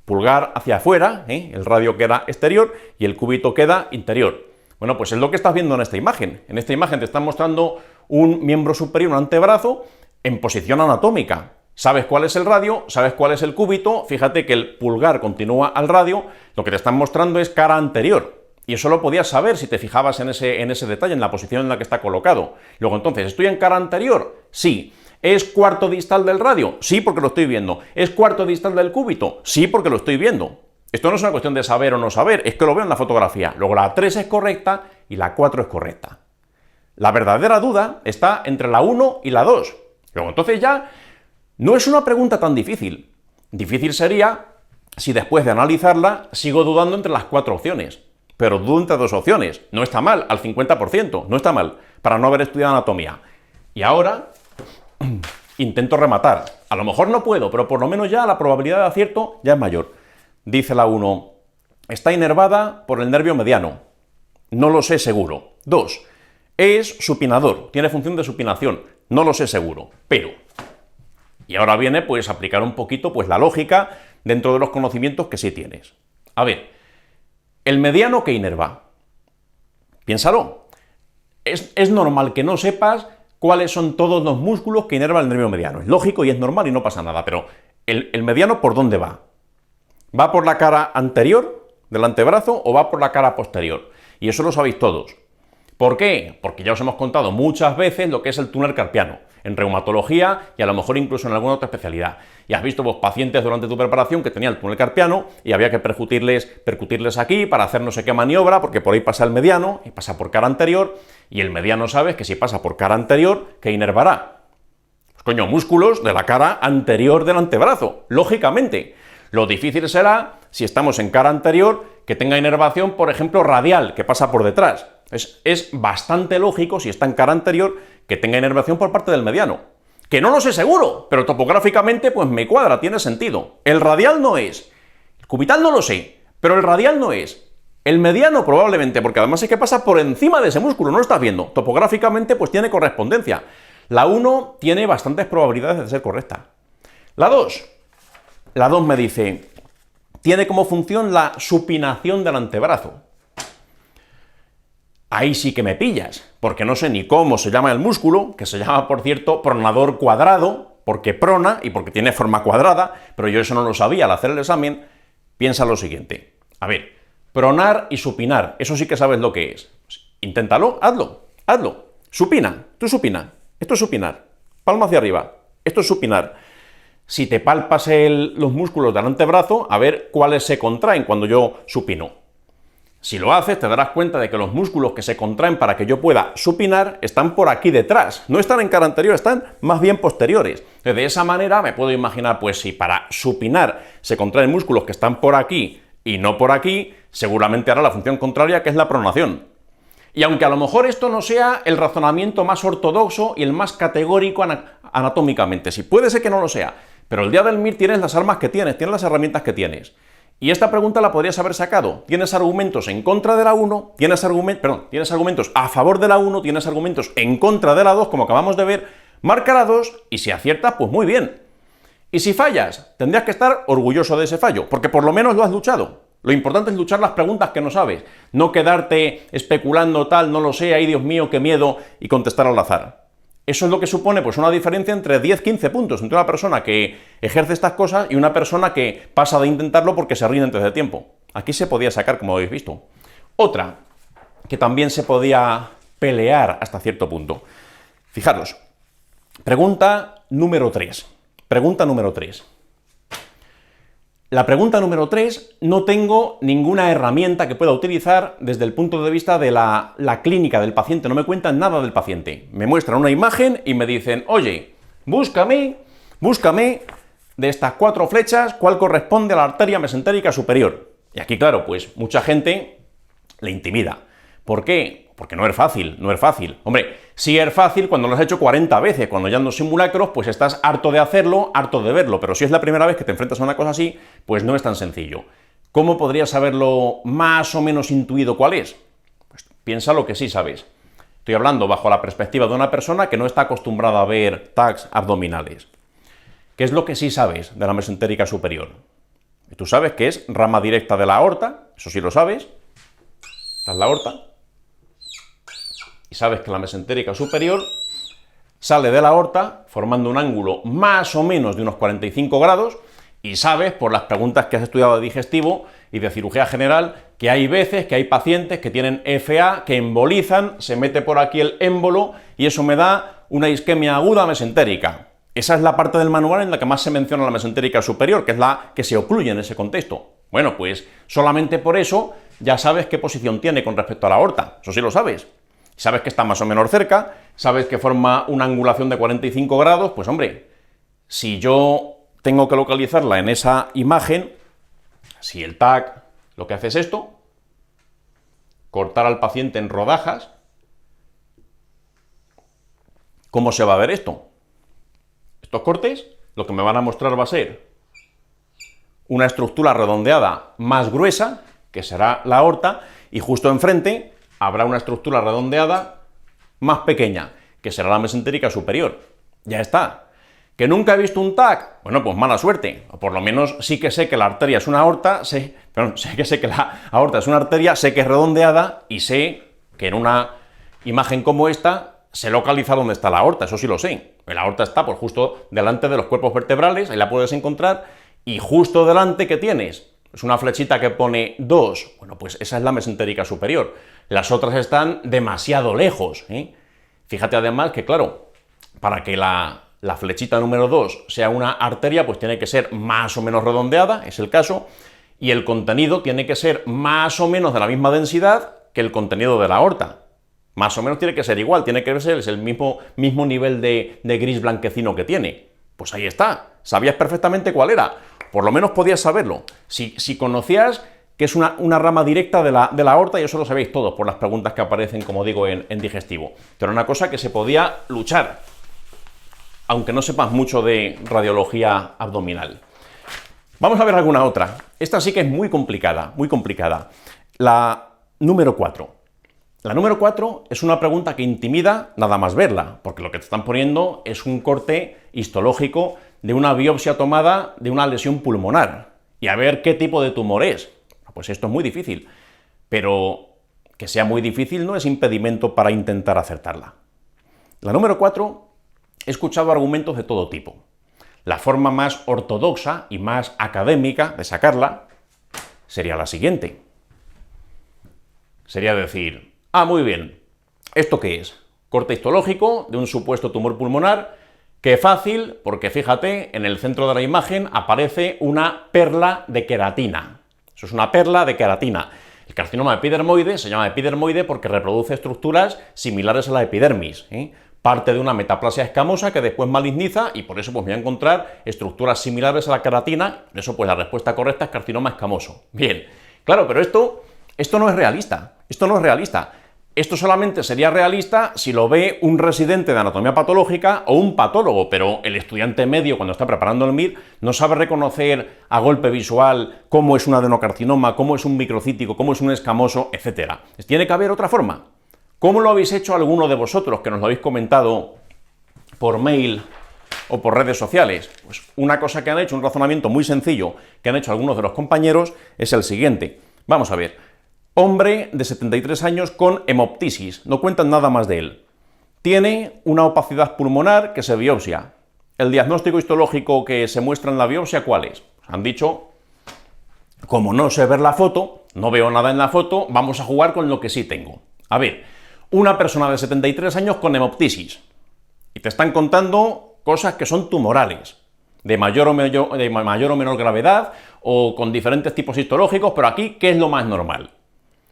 Pulgar hacia afuera, el radio queda exterior y el cúbito queda interior. Bueno, pues es lo que estás viendo en esta imagen. En esta imagen te están mostrando un miembro superior, un antebrazo, en posición anatómica. Sabes cuál es el radio, sabes cuál es el cúbito, fíjate que el pulgar continúa al radio, lo que te están mostrando es cara anterior. Y eso lo podías saber si te fijabas en ese detalle, en la posición en la que está colocado. Luego entonces, ¿estoy en cara anterior? Sí. ¿Es cuarto distal del radio? Sí, porque lo estoy viendo. ¿Es cuarto distal del cúbito? Sí, porque lo estoy viendo. Esto no es una cuestión de saber o no saber, es que lo veo en la fotografía. Luego la 3 es correcta y la 4 es correcta. La verdadera duda está entre la 1 y la 2. Luego entonces ya no es una pregunta tan difícil. Difícil sería si después de analizarla sigo dudando entre las 4 opciones. Pero dudo entre 2 opciones. No está mal, al 50%, no está mal, para no haber estudiado anatomía. Y ahora intento rematar. A lo mejor no puedo, pero por lo menos ya la probabilidad de acierto ya es mayor. Dice la 1, está inervada por el nervio mediano. No lo sé seguro. 2, es supinador, tiene función de supinación. No lo sé seguro, pero... Y ahora viene pues aplicar un poquito pues la lógica dentro de los conocimientos que sí tienes. A ver, el mediano que inerva. Piénsalo. Es normal que no sepas cuáles son todos los músculos que inervan el nervio mediano. Es lógico y es normal y no pasa nada, pero ¿el mediano por dónde va? ¿Va por la cara anterior del antebrazo o va por la cara posterior? Y eso lo sabéis todos. ¿Por qué? Porque ya os hemos contado muchas veces lo que es el túnel carpiano, en reumatología y a lo mejor incluso en alguna otra especialidad. Y has visto vos pacientes durante tu preparación que tenían el túnel carpiano y había que percutirles aquí para hacer no sé qué maniobra, porque por ahí pasa el mediano y pasa por cara anterior, y el mediano sabes que si pasa por cara anterior, ¿qué inervará? Pues coño, músculos de la cara anterior del antebrazo, lógicamente. Lo difícil será, si estamos en cara anterior, que tenga inervación, por ejemplo, radial, que pasa por detrás. Es bastante lógico, si está en cara anterior, que tenga inervación por parte del mediano. Que no lo sé seguro, pero topográficamente pues me cuadra, tiene sentido. El radial no es. El cubital no lo sé, pero el radial no es. El mediano probablemente, porque además es que pasa por encima de ese músculo, no lo estás viendo. Topográficamente pues tiene correspondencia. La 1 tiene bastantes probabilidades de ser correcta. La 2 me dice, tiene como función la supinación del antebrazo. Ahí sí que me pillas, porque no sé ni cómo se llama el músculo, que se llama, por cierto, pronador cuadrado, porque prona y porque tiene forma cuadrada, pero yo eso no lo sabía al hacer el examen. Piensa lo siguiente. A ver, pronar y supinar, eso sí que sabes lo que es. Inténtalo, hazlo. Supina, tú supina. Esto es supinar. Palma hacia arriba. Esto es supinar. Si te palpas los músculos del antebrazo, a ver cuáles se contraen cuando yo supino. Si lo haces, te darás cuenta de que los músculos que se contraen para que yo pueda supinar están por aquí detrás. No están en cara anterior, están más bien posteriores. De esa manera me puedo imaginar, pues si para supinar se contraen músculos que están por aquí y no por aquí, seguramente hará la función contraria, que es la pronación. Y aunque a lo mejor esto no sea el razonamiento más ortodoxo y el más categórico anatómicamente, si puede ser que no lo sea, pero el día del MIR tienes las armas que tienes las herramientas que tienes. Y esta pregunta la podrías haber sacado. Tienes argumentos en contra de la 1, tienes argumentos a favor de la 1, tienes argumentos en contra de la 2, como acabamos de ver, marca la 2 y si aciertas, pues muy bien. Y si fallas, tendrías que estar orgulloso de ese fallo, porque por lo menos lo has luchado. Lo importante es luchar las preguntas que no sabes, no quedarte especulando tal, no lo sé, ay Dios mío, qué miedo, y contestar al azar. Eso es lo que supone pues una diferencia entre 10-15 puntos entre una persona que ejerce estas cosas y una persona que pasa de intentarlo porque se rinde antes de tiempo. Aquí se podía sacar, como habéis visto. Otra, que también se podía pelear hasta cierto punto. Fijaros, pregunta número 3. Pregunta número 3. La pregunta número 3, no tengo ninguna herramienta que pueda utilizar desde el punto de vista de la clínica del paciente, no me cuentan nada del paciente. Me muestran una imagen y me dicen, oye, búscame de estas 4 flechas cuál corresponde a la arteria mesentérica superior. Y aquí, claro, pues mucha gente le intimida. ¿Por qué? Porque no es fácil. Hombre, sí es fácil cuando lo has hecho 40 veces, cuando ya en los simulacros, pues estás harto de hacerlo, harto de verlo, pero si es la primera vez que te enfrentas a una cosa así, pues no es tan sencillo. ¿Cómo podrías haberlo más o menos intuido cuál es? Pues piensa lo que sí sabes. Estoy hablando bajo la perspectiva de una persona que no está acostumbrada a ver tags abdominales. ¿Qué es lo que sí sabes de la mesentérica superior? Tú sabes que es rama directa de la aorta, eso sí lo sabes. Esta es la aorta. Y sabes que la mesentérica superior sale de la aorta formando un ángulo más o menos de unos 45 grados, y sabes, por las preguntas que has estudiado de digestivo y de cirugía general, que hay veces que hay pacientes que tienen FA, que embolizan, se mete por aquí el émbolo y eso me da una isquemia aguda mesentérica. Esa es la parte del manual en la que más se menciona la mesentérica superior, que es la que se ocluye en ese contexto. Bueno, pues solamente por eso ya sabes qué posición tiene con respecto a la aorta, eso sí lo sabes. Sabes que está más o menos cerca, sabes que forma una angulación de 45 grados, pues hombre, si yo tengo que localizarla en esa imagen, si el TAC lo que hace es esto, cortar al paciente en rodajas, ¿cómo se va a ver esto? Estos cortes lo que me van a mostrar va a ser una estructura redondeada más gruesa, que será la aorta, y justo enfrente habrá una estructura redondeada más pequeña, que será la mesentérica superior. Ya está. ¿Que nunca he visto un TAC? Bueno, pues mala suerte. O por lo menos sí que sé que la arteria es una aorta, sé que la aorta es una arteria, sé que es redondeada y sé que en una imagen como esta se localiza dónde está la aorta, eso sí lo sé. La aorta está pues justo delante de los cuerpos vertebrales, ahí la puedes encontrar, y justo delante, ¿qué tienes? Es una flechita que pone 2. Bueno, pues esa es la mesentérica superior. Las otras están demasiado lejos, ¿eh? Fíjate además que, claro, para que la flechita número 2 sea una arteria, pues tiene que ser más o menos redondeada, es el caso, y el contenido tiene que ser más o menos de la misma densidad que el contenido de la aorta. Más o menos tiene que ser igual, tiene que ser el mismo nivel de gris blanquecino que tiene. Pues ahí está, sabías perfectamente cuál era, por lo menos podías saberlo. Si conocías que es una rama directa de la aorta, y eso lo sabéis todos por las preguntas que aparecen, como digo, en digestivo. Pero una cosa que se podía luchar, aunque no sepas mucho de radiología abdominal. Vamos a ver alguna otra. Esta sí que es muy complicada, muy complicada. La número 4. La número 4 es una pregunta que intimida nada más verla, porque lo que te están poniendo es un corte histológico de una biopsia tomada de una lesión pulmonar. Y a ver qué tipo de tumor es. Pues esto es muy difícil, pero que sea muy difícil no es impedimento para intentar acertarla. La número 4, he escuchado argumentos de todo tipo. La forma más ortodoxa y más académica de sacarla sería la siguiente. Sería decir, muy bien, ¿esto qué es? Corte histológico de un supuesto tumor pulmonar. Qué fácil, porque fíjate, en el centro de la imagen aparece una perla de queratina. Eso es una perla de queratina. El carcinoma epidermoide se llama epidermoide porque reproduce estructuras similares a la epidermis, ¿eh? Parte de una metaplasia escamosa que después maligniza y por eso pues voy a encontrar estructuras similares a la queratina. Por eso pues la respuesta correcta es carcinoma escamoso. Bien, claro, pero esto no es realista. Esto no es realista. Esto solamente sería realista si lo ve un residente de anatomía patológica o un patólogo, pero el estudiante medio, cuando está preparando el MIR, no sabe reconocer a golpe visual cómo es un adenocarcinoma, cómo es un microcítico, cómo es un escamoso, etc. Tiene que haber otra forma. ¿Cómo lo habéis hecho alguno de vosotros, que nos lo habéis comentado por mail o por redes sociales? Pues una cosa que han hecho, un razonamiento muy sencillo que han hecho algunos de los compañeros, es el siguiente. Vamos a ver. Hombre de 73 años con hemoptisis, no cuentan nada más de él. Tiene una opacidad pulmonar que se biopsia. ¿El diagnóstico histológico que se muestra en la biopsia cuál es? Han dicho, como no sé ver la foto, no veo nada en la foto, vamos a jugar con lo que sí tengo. A ver, una persona de 73 años con hemoptisis, y te están contando cosas que son tumorales, de mayor o menor gravedad, o con diferentes tipos histológicos, pero aquí, ¿qué es lo más normal?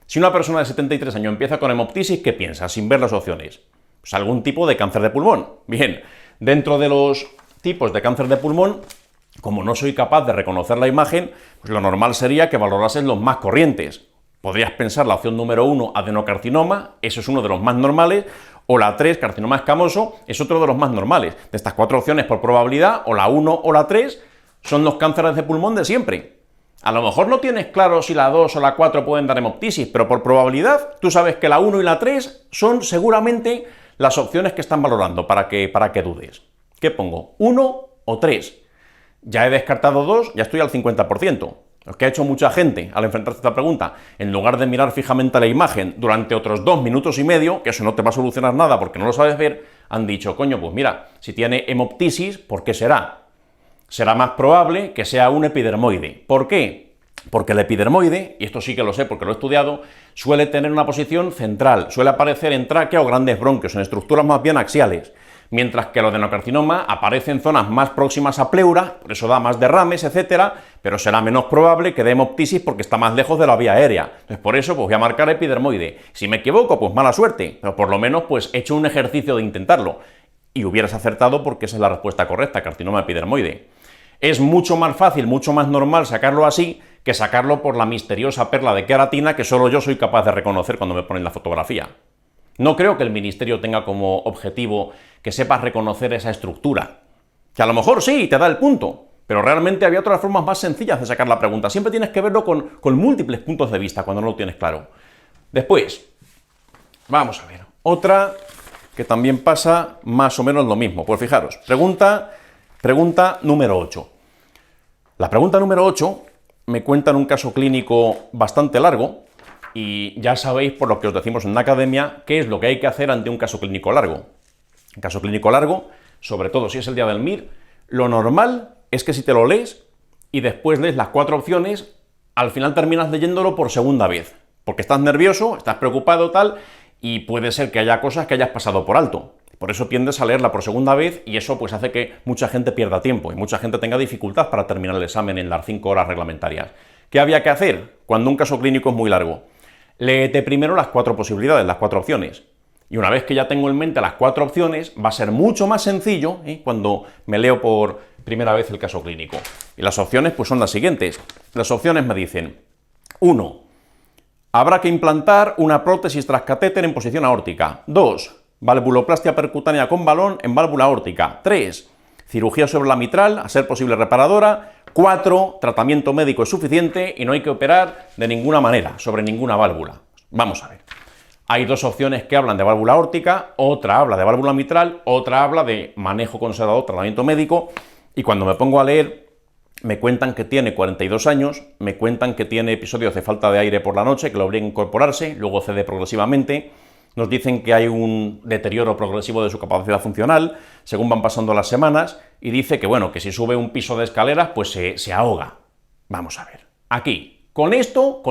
Si una persona de 73 años empieza con hemoptisis, ¿qué piensa? Sin ver las opciones. Pues algún tipo de cáncer de pulmón. Bien, dentro de los tipos de cáncer de pulmón, como no soy capaz de reconocer la imagen, pues lo normal sería que valorases los más corrientes. Podrías pensar la opción número 1, adenocarcinoma, eso es uno de los más normales, o la 3, carcinoma escamoso, es otro de los más normales. De estas 4 opciones por probabilidad, o la 1 o la 3, son los cánceres de pulmón de siempre. A lo mejor no tienes claro si la 2 o la 4 pueden dar hemoptisis, pero por probabilidad tú sabes que la 1 y la 3 son seguramente las opciones que están valorando para que dudes. ¿Qué pongo? ¿1 o 3? Ya he descartado 2, ya estoy al 50%. Lo que ha hecho mucha gente al enfrentarse a esta pregunta, en lugar de mirar fijamente la imagen durante otros 2 minutos y medio, que eso no te va a solucionar nada porque no lo sabes ver, han dicho, coño, pues mira, si tiene hemoptisis, ¿por qué será? Será más probable que sea un epidermoide. ¿Por qué? Porque el epidermoide, y esto sí que lo sé porque lo he estudiado, suele tener una posición central, suele aparecer en tráquea o grandes bronquios, en estructuras más bien axiales, mientras que el adenocarcinoma aparece en zonas más próximas a pleura, por eso da más derrames, etcétera, pero será menos probable que dé hemoptisis porque está más lejos de la vía aérea. Entonces, por eso pues voy a marcar epidermoide. Si me equivoco, pues mala suerte, pero por lo menos pues he hecho un ejercicio de intentarlo. Y hubieras acertado porque esa es la respuesta correcta, carcinoma epidermoide. Es mucho más fácil, mucho más normal sacarlo así que sacarlo por la misteriosa perla de queratina que solo yo soy capaz de reconocer cuando me ponen la fotografía. No creo que el ministerio tenga como objetivo que sepas reconocer esa estructura. Que a lo mejor sí, te da el punto, pero realmente había otras formas más sencillas de sacar la pregunta. Siempre tienes que verlo con múltiples puntos de vista cuando no lo tienes claro. Después, vamos a ver, otra que también pasa más o menos lo mismo. Pues fijaros, pregunta número 8. La pregunta número 8 me cuentan un caso clínico bastante largo y ya sabéis, por lo que os decimos en la academia, qué es lo que hay que hacer ante un caso clínico largo. Un caso clínico largo, sobre todo si es el día del MIR, lo normal es que si te lo lees y después lees las 4 opciones, al final terminas leyéndolo por segunda vez, porque estás nervioso, estás preocupado, tal, y puede ser que haya cosas que hayas pasado por alto. Por eso tiendes a leerla por segunda vez y eso pues hace que mucha gente pierda tiempo y mucha gente tenga dificultad para terminar el examen en las 5 horas reglamentarias. ¿Qué había que hacer cuando un caso clínico es muy largo? Léete primero las 4 posibilidades, las 4 opciones. Y una vez que ya tengo en mente las 4 opciones, va a ser mucho más sencillo cuando me leo por primera vez el caso clínico. Y las opciones pues son las siguientes. Las opciones me dicen: 1. Habrá que implantar una prótesis transcatéter en posición aórtica. 2. Valvuloplastia percutánea con balón en válvula aórtica. 3. Cirugía sobre la mitral, a ser posible reparadora. 4. Tratamiento médico es suficiente y no hay que operar de ninguna manera sobre ninguna válvula. Vamos a ver. Hay 2 opciones que hablan de válvula aórtica, otra habla de válvula mitral, otra habla de manejo conservador, tratamiento médico, y cuando me pongo a leer me cuentan que tiene 42 años, me cuentan que tiene episodios de falta de aire por la noche, que lo obliga a incorporarse, luego cede progresivamente. Nos dicen que hay un deterioro progresivo de su capacidad funcional según van pasando las semanas y dice que, bueno, que si sube un piso de escaleras, pues se ahoga. Vamos a ver. Aquí, con esto,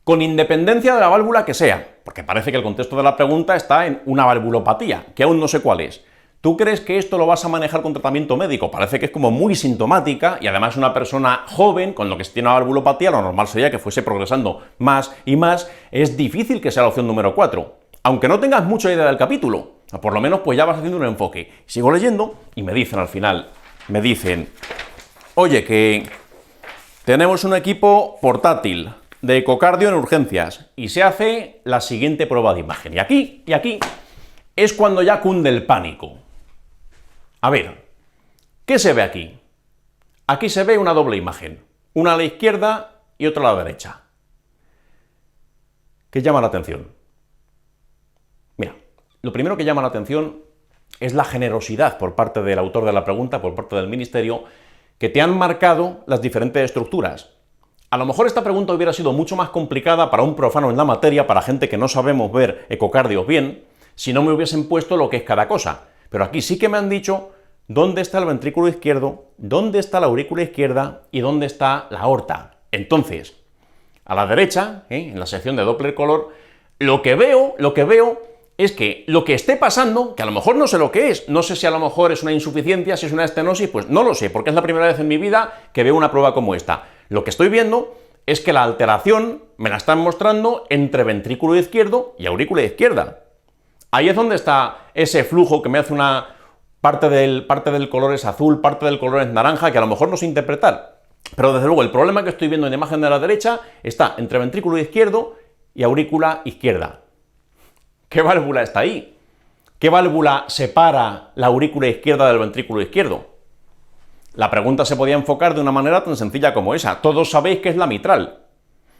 con independencia de la válvula que sea, porque parece que el contexto de la pregunta está en una valvulopatía, que aún no sé cuál es. ¿Tú crees que esto lo vas a manejar con tratamiento médico? Parece que es como muy sintomática y además una persona joven, con lo que tiene una valvulopatía, lo normal sería que fuese progresando más y más. Es difícil que sea la opción número 4, aunque no tengas mucha idea del capítulo. Por lo menos pues ya vas haciendo un enfoque. Sigo leyendo y me dicen al final, oye, que tenemos un equipo portátil de ecocardio en urgencias y se hace la siguiente prueba de imagen. Y aquí es cuando ya cunde el pánico. A ver, ¿qué se ve aquí? Aquí se ve una doble imagen, una a la izquierda y otra a la derecha. ¿Qué llama la atención? Mira, lo primero que llama la atención es la generosidad por parte del autor de la pregunta, por parte del ministerio, que te han marcado las diferentes estructuras. A lo mejor esta pregunta hubiera sido mucho más complicada para un profano en la materia, para gente que no sabemos ver ecocardios bien, si no me hubiesen puesto lo que es cada cosa. Pero aquí sí que me han dicho dónde está el ventrículo izquierdo, dónde está la aurícula izquierda y dónde está la aorta. Entonces, a la derecha, en la sección de Doppler color, lo que veo es que lo que esté pasando, que a lo mejor no sé lo que es, no sé si a lo mejor es una insuficiencia, si es una estenosis, pues no lo sé, porque es la primera vez en mi vida que veo una prueba como esta. Lo que estoy viendo es que la alteración me la están mostrando entre ventrículo izquierdo y aurícula izquierda. Ahí es donde está ese flujo que me hace una parte del color es azul, parte del color es naranja, que a lo mejor no sé interpretar. Pero desde luego el problema que estoy viendo en la imagen de la derecha está entre ventrículo izquierdo y aurícula izquierda. ¿Qué válvula está ahí? ¿Qué válvula separa la aurícula izquierda del ventrículo izquierdo? La pregunta se podía enfocar de una manera tan sencilla como esa. Todos sabéis que es la mitral.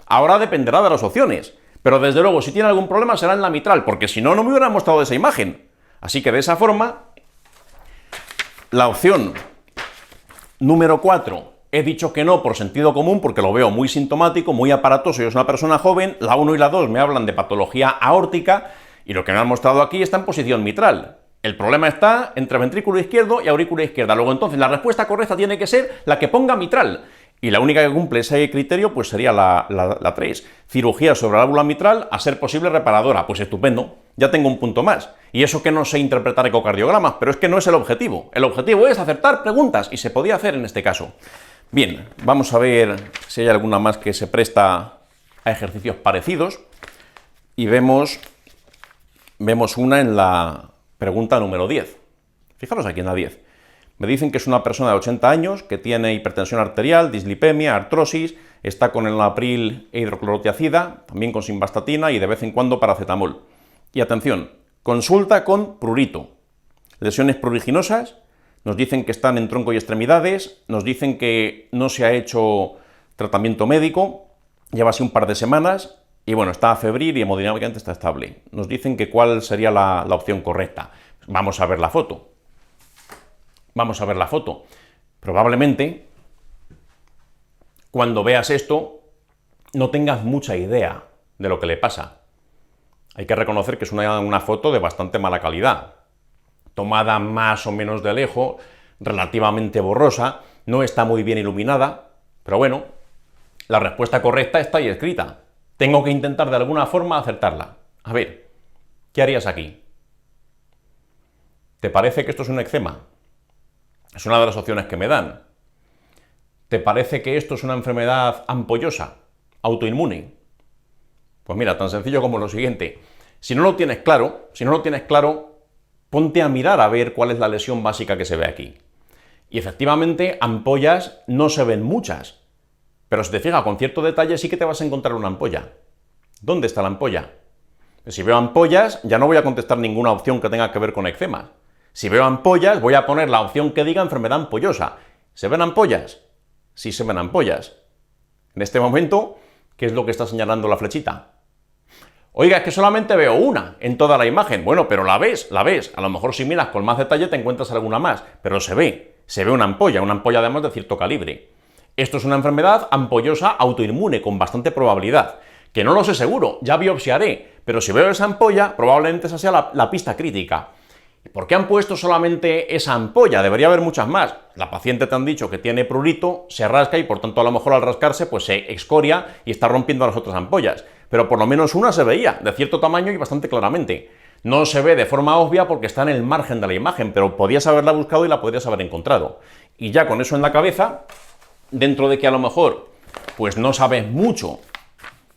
Ahora dependerá de las opciones. Pero desde luego, si tiene algún problema será en la mitral, porque si no, no me hubieran mostrado esa imagen. Así que de esa forma, la opción número 4, he dicho que no por sentido común, porque lo veo muy sintomático, muy aparatoso y es una persona joven. La 1 y la 2 me hablan de patología aórtica Y lo que me han mostrado aquí está en posición mitral. El problema está entre ventrículo izquierdo y aurícula izquierda. Luego entonces la respuesta correcta tiene que ser la que ponga mitral. Y la única que cumple ese criterio pues sería la 3. Cirugía sobre la válvula mitral, a ser posible reparadora. Pues estupendo, ya tengo un punto más. Y eso que no sé interpretar ecocardiogramas, pero es que no es el objetivo. El objetivo es acertar preguntas y se podía hacer en este caso. Bien, vamos a ver si hay alguna más que se presta a ejercicios parecidos. Y vemos una en la pregunta número 10. Fijaros aquí en la 10. Me dicen que es una persona de 80 años, que tiene hipertensión arterial, dislipemia, artrosis, está con enalapril e hidroclorotiazida, también con simvastatina y de vez en cuando paracetamol. Y atención, consulta con prurito. Lesiones pruriginosas, nos dicen que están en tronco y extremidades, nos dicen que no se ha hecho tratamiento médico, lleva así un par de semanas, y bueno, está febril y hemodinámicamente está estable. Nos dicen que cuál sería la opción correcta. Vamos a ver la foto. Vamos a ver la foto. Probablemente, cuando veas esto, no tengas mucha idea de lo que le pasa. Hay que reconocer que es una foto de bastante mala calidad. Tomada más o menos de lejos, relativamente borrosa, no está muy bien iluminada, pero bueno, la respuesta correcta está ahí escrita. Tengo que intentar de alguna forma acertarla. A ver, ¿qué harías aquí? ¿Te parece que esto es un eczema? Es una de las opciones que me dan. ¿Te parece que esto es una enfermedad ampollosa, autoinmune? Pues mira, tan sencillo como lo siguiente. Si no lo tienes claro, ponte a mirar a ver cuál es la lesión básica que se ve aquí. Y efectivamente, ampollas no se ven muchas. Pero si te fijas con cierto detalle, sí que te vas a encontrar una ampolla. ¿Dónde está la ampolla? Si veo ampollas, ya no voy a contestar ninguna opción que tenga que ver con eczemas. Si veo ampollas, voy a poner la opción que diga enfermedad ampollosa. ¿Se ven ampollas? Sí se ven ampollas. En este momento, ¿qué es lo que está señalando la flechita? Oiga, es que solamente veo una en toda la imagen. Bueno, pero la ves. A lo mejor si miras con más detalle te encuentras alguna más, pero se ve una ampolla además de cierto calibre. Esto es una enfermedad ampollosa autoinmune con bastante probabilidad. Que no lo sé seguro, ya biopsiaré, pero si veo esa ampolla, probablemente esa sea la pista crítica. ¿Por qué han puesto solamente esa ampolla? Debería haber muchas más. La paciente te han dicho que tiene prurito, se rasca y por tanto a lo mejor al rascarse pues se excoria y está rompiendo las otras ampollas. Pero por lo menos una se veía, de cierto tamaño y bastante claramente. No se ve de forma obvia porque está en el margen de la imagen, pero podías haberla buscado y la podrías haber encontrado. Y ya con eso en la cabeza, dentro de que a lo mejor pues no sabes mucho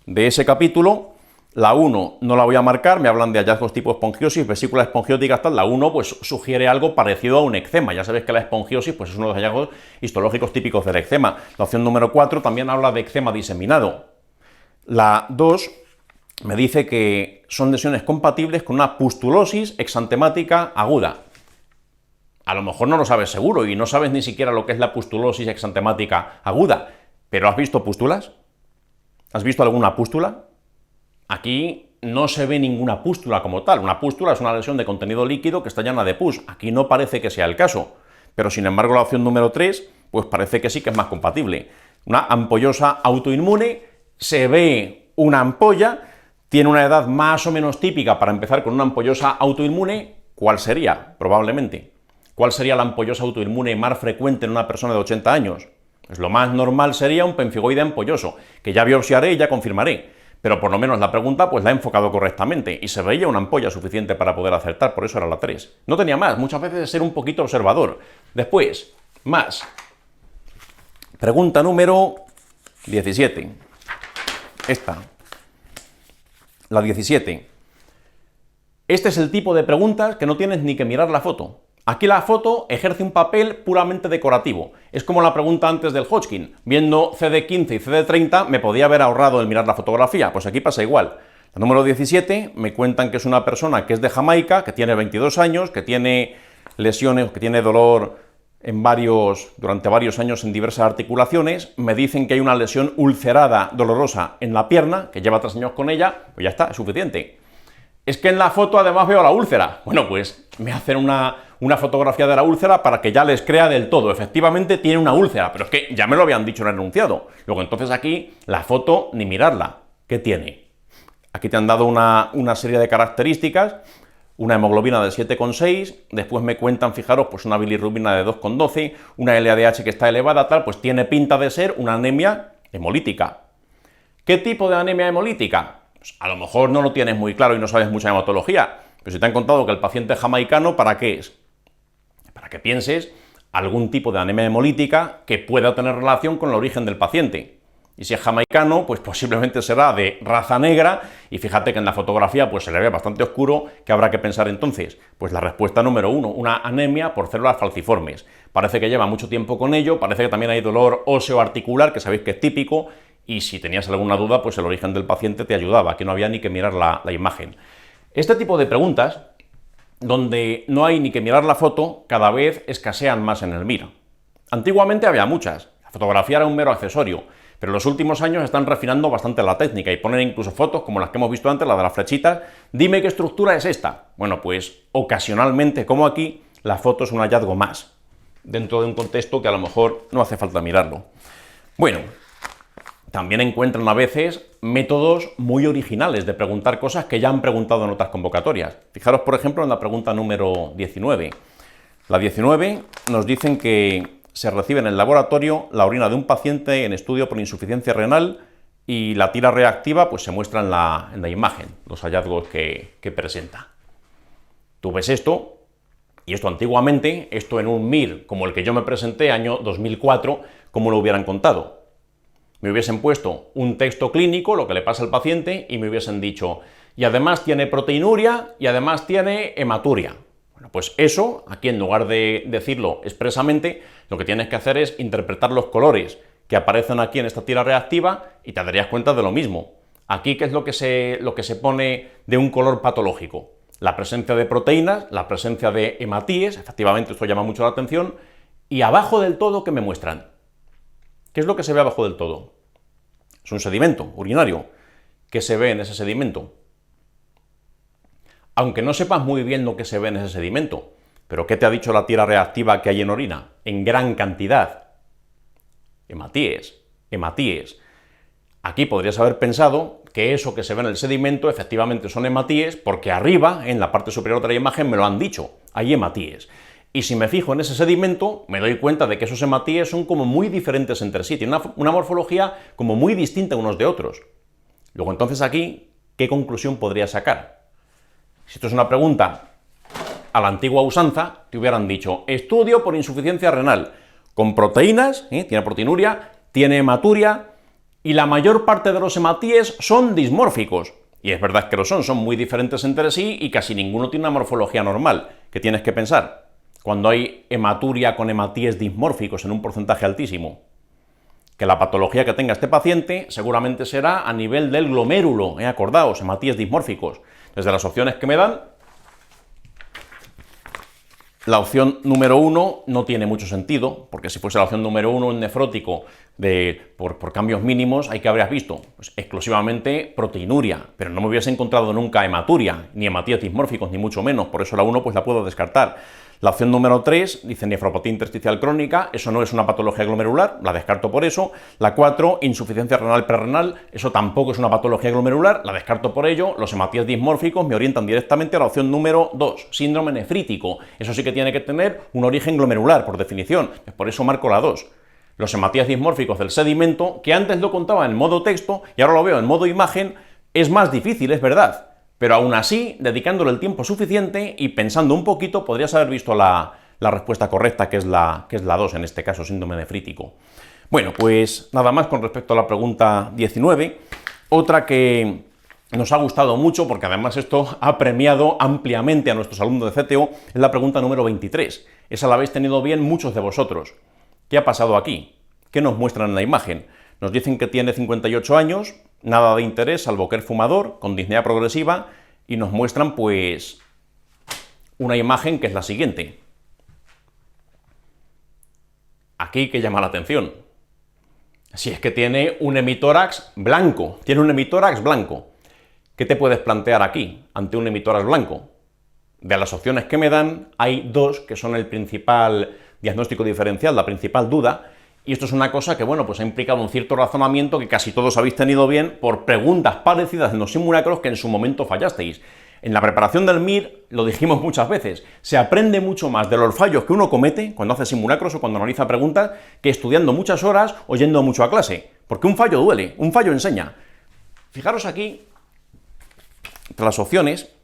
de ese capítulo, la 1 no la voy a marcar, me hablan de hallazgos tipo espongiosis, vesículas espongióticas, tal. La 1 pues sugiere algo parecido a un eczema. Ya sabes que la espongiosis pues es uno de los hallazgos histológicos típicos del eczema. La opción número 4 también habla de eczema diseminado. La 2 me dice que son lesiones compatibles con una pustulosis exantemática aguda. A lo mejor no lo sabes seguro y no sabes ni siquiera lo que es la pustulosis exantemática aguda, pero ¿has visto pústulas? ¿Has visto alguna pústula? Aquí no se ve ninguna pústula como tal. Una pústula es una lesión de contenido líquido que está llena de pus. Aquí no parece que sea el caso. Pero sin embargo la opción número 3, pues parece que sí que es más compatible. Una ampollosa autoinmune, se ve una ampolla, tiene una edad más o menos típica para empezar con una ampollosa autoinmune. ¿Cuál sería? Probablemente. ¿Cuál sería la ampollosa autoinmune más frecuente en una persona de 80 años? Pues lo más normal sería un pemfigoide ampolloso, que ya biopsiaré y ya confirmaré. Pero por lo menos la pregunta pues la he enfocado correctamente y se veía una ampolla suficiente para poder acertar, por eso era la 3. No tenía más, muchas veces es ser un poquito observador. Después, más. Pregunta número 17. Esta. La 17. Este es el tipo de preguntas que no tienes ni que mirar la foto. Aquí la foto ejerce un papel puramente decorativo. Es como la pregunta antes del Hodgkin. Viendo CD15 y CD30 me podía haber ahorrado el mirar la fotografía. Pues aquí pasa igual. La número 17 me cuentan que es una persona que es de Jamaica, que tiene 22 años, que tiene lesiones, que tiene dolor durante varios años en diversas articulaciones. Me dicen que hay una lesión ulcerada dolorosa en la pierna, que lleva 3 años con ella. Pues ya está, es suficiente. Es que en la foto además veo la úlcera. Bueno, pues me hacen una fotografía de la úlcera para que ya les crea del todo. Efectivamente tiene una úlcera, pero es que ya me lo habían dicho en el enunciado. Luego entonces aquí la foto ni mirarla. ¿Qué tiene? Aquí te han dado una serie de características, una hemoglobina de 7,6, después me cuentan, fijaros, pues una bilirrubina de 2,12, una LADH que está elevada, tal, pues tiene pinta de ser una anemia hemolítica. ¿Qué tipo de anemia hemolítica? Pues a lo mejor no lo tienes muy claro y no sabes mucha hematología, pero si te han contado que el paciente es jamaicano, ¿para qué es? Para que pienses algún tipo de anemia hemolítica que pueda tener relación con el origen del paciente. Y si es jamaicano, pues posiblemente será de raza negra, y fíjate que en la fotografía pues se le ve bastante oscuro. ¿Qué habrá que pensar entonces? Pues la respuesta número 1, una anemia por células falciformes. Parece que lleva mucho tiempo con ello, parece que también hay dolor óseo articular, que sabéis que es típico, y si tenías alguna duda, pues el origen del paciente te ayudaba, aquí no había ni que mirar la imagen. Este tipo de preguntas, donde no hay ni que mirar la foto, cada vez escasean más en el MIR. Antiguamente había muchas, la fotografía era un mero accesorio, pero en los últimos años están refinando bastante la técnica y ponen incluso fotos como las que hemos visto antes, la de las flechitas. Dime qué estructura es esta. Bueno, pues ocasionalmente, como aquí, la foto es un hallazgo más, dentro de un contexto que a lo mejor no hace falta mirarlo. Bueno, también encuentran a veces métodos muy originales de preguntar cosas que ya han preguntado en otras convocatorias. Fijaros, por ejemplo, en la pregunta número 19. La 19 nos dicen que se recibe en el laboratorio la orina de un paciente en estudio por insuficiencia renal y la tira reactiva pues se muestra en la imagen, los hallazgos que presenta. Tú ves esto, y esto antiguamente, esto en un MIR como el que yo me presenté, año 2004, ¿cómo lo hubieran contado? Me hubiesen puesto un texto clínico, lo que le pasa al paciente, y me hubiesen dicho, y además tiene proteinuria y además tiene hematuria. Bueno, pues eso, aquí en lugar de decirlo expresamente, lo que tienes que hacer es interpretar los colores que aparecen aquí en esta tira reactiva y te darías cuenta de lo mismo. Aquí, ¿qué es lo que se pone de un color patológico? La presencia de proteínas, la presencia de hematíes, efectivamente esto llama mucho la atención, y abajo del todo, ¿qué me muestran? ¿Qué es lo que se ve abajo del todo? Es un sedimento urinario. ¿Qué se ve en ese sedimento? Aunque no sepas muy bien lo que se ve en ese sedimento, pero ¿qué te ha dicho la tira reactiva que hay en orina? En gran cantidad. Hematíes, hematíes. Aquí podrías haber pensado que eso que se ve en el sedimento efectivamente son hematíes, porque arriba, en la parte superior de la imagen, me lo han dicho, hay hematíes. Y si me fijo en ese sedimento, me doy cuenta de que esos hematíes son como muy diferentes entre sí, tienen una morfología como muy distinta unos de otros. Luego entonces aquí, ¿qué conclusión podría sacar? Si esto es una pregunta a la antigua usanza, te hubieran dicho, estudio por insuficiencia renal, con proteínas, tiene proteinuria, tiene hematuria, y la mayor parte de los hematíes son dismórficos. Y es verdad que lo son muy diferentes entre sí y casi ninguno tiene una morfología normal. ¿Qué tienes que pensar cuando hay hematuria con hematíes dismórficos en un porcentaje altísimo? Que la patología que tenga este paciente seguramente será a nivel del glomérulo, acordaos, hematíes dismórficos. Desde las opciones que me dan, la opción número 1 no tiene mucho sentido, porque si fuese la opción número 1 en nefrótico por cambios mínimos, ¿hay que habrías visto? Pues exclusivamente proteinuria, pero no me hubiese encontrado nunca hematuria, ni hematíes dismórficos, ni mucho menos, por eso la 1 pues la puedo descartar. La opción número 3 dice nefropatía intersticial crónica, eso no es una patología glomerular, la descarto por eso. La 4, insuficiencia renal prerrenal, eso tampoco es una patología glomerular, la descarto por ello. Los hematíes dismórficos me orientan directamente a la opción número 2, síndrome nefrítico, eso sí que tiene que tener un origen glomerular, por definición, por eso marco la 2. Los hematíes dismórficos del sedimento, que antes lo contaba en modo texto y ahora lo veo en modo imagen, es más difícil, es verdad. Pero aún así, dedicándole el tiempo suficiente y pensando un poquito, podrías haber visto la respuesta correcta, que es la 2, en este caso, síndrome nefrítico. Bueno, pues nada más con respecto a la pregunta 19. Otra que nos ha gustado mucho, porque además esto ha premiado ampliamente a nuestros alumnos de CTO, es la pregunta número 23. Esa la habéis tenido bien muchos de vosotros. ¿Qué ha pasado aquí? ¿Qué nos muestran en la imagen? Nos dicen que tiene 58 años, nada de interés, salvo que es fumador, con disnea progresiva, y nos muestran, pues, una imagen que es la siguiente. Aquí que llama la atención. Si es que tiene un hemitórax blanco, ¿Qué te puedes plantear aquí, ante un hemitórax blanco? De las opciones que me dan, hay dos que son el principal diagnóstico diferencial, la principal duda, Y esto es una cosa que, bueno, pues ha implicado un cierto razonamiento que casi todos habéis tenido bien por preguntas parecidas en los simulacros que en su momento fallasteis. En la preparación del MIR, lo dijimos muchas veces, se aprende mucho más de los fallos que uno comete cuando hace simulacros o cuando analiza preguntas que estudiando muchas horas o yendo mucho a clase. Porque un fallo duele, un fallo enseña. Fijaros aquí, entre las opciones,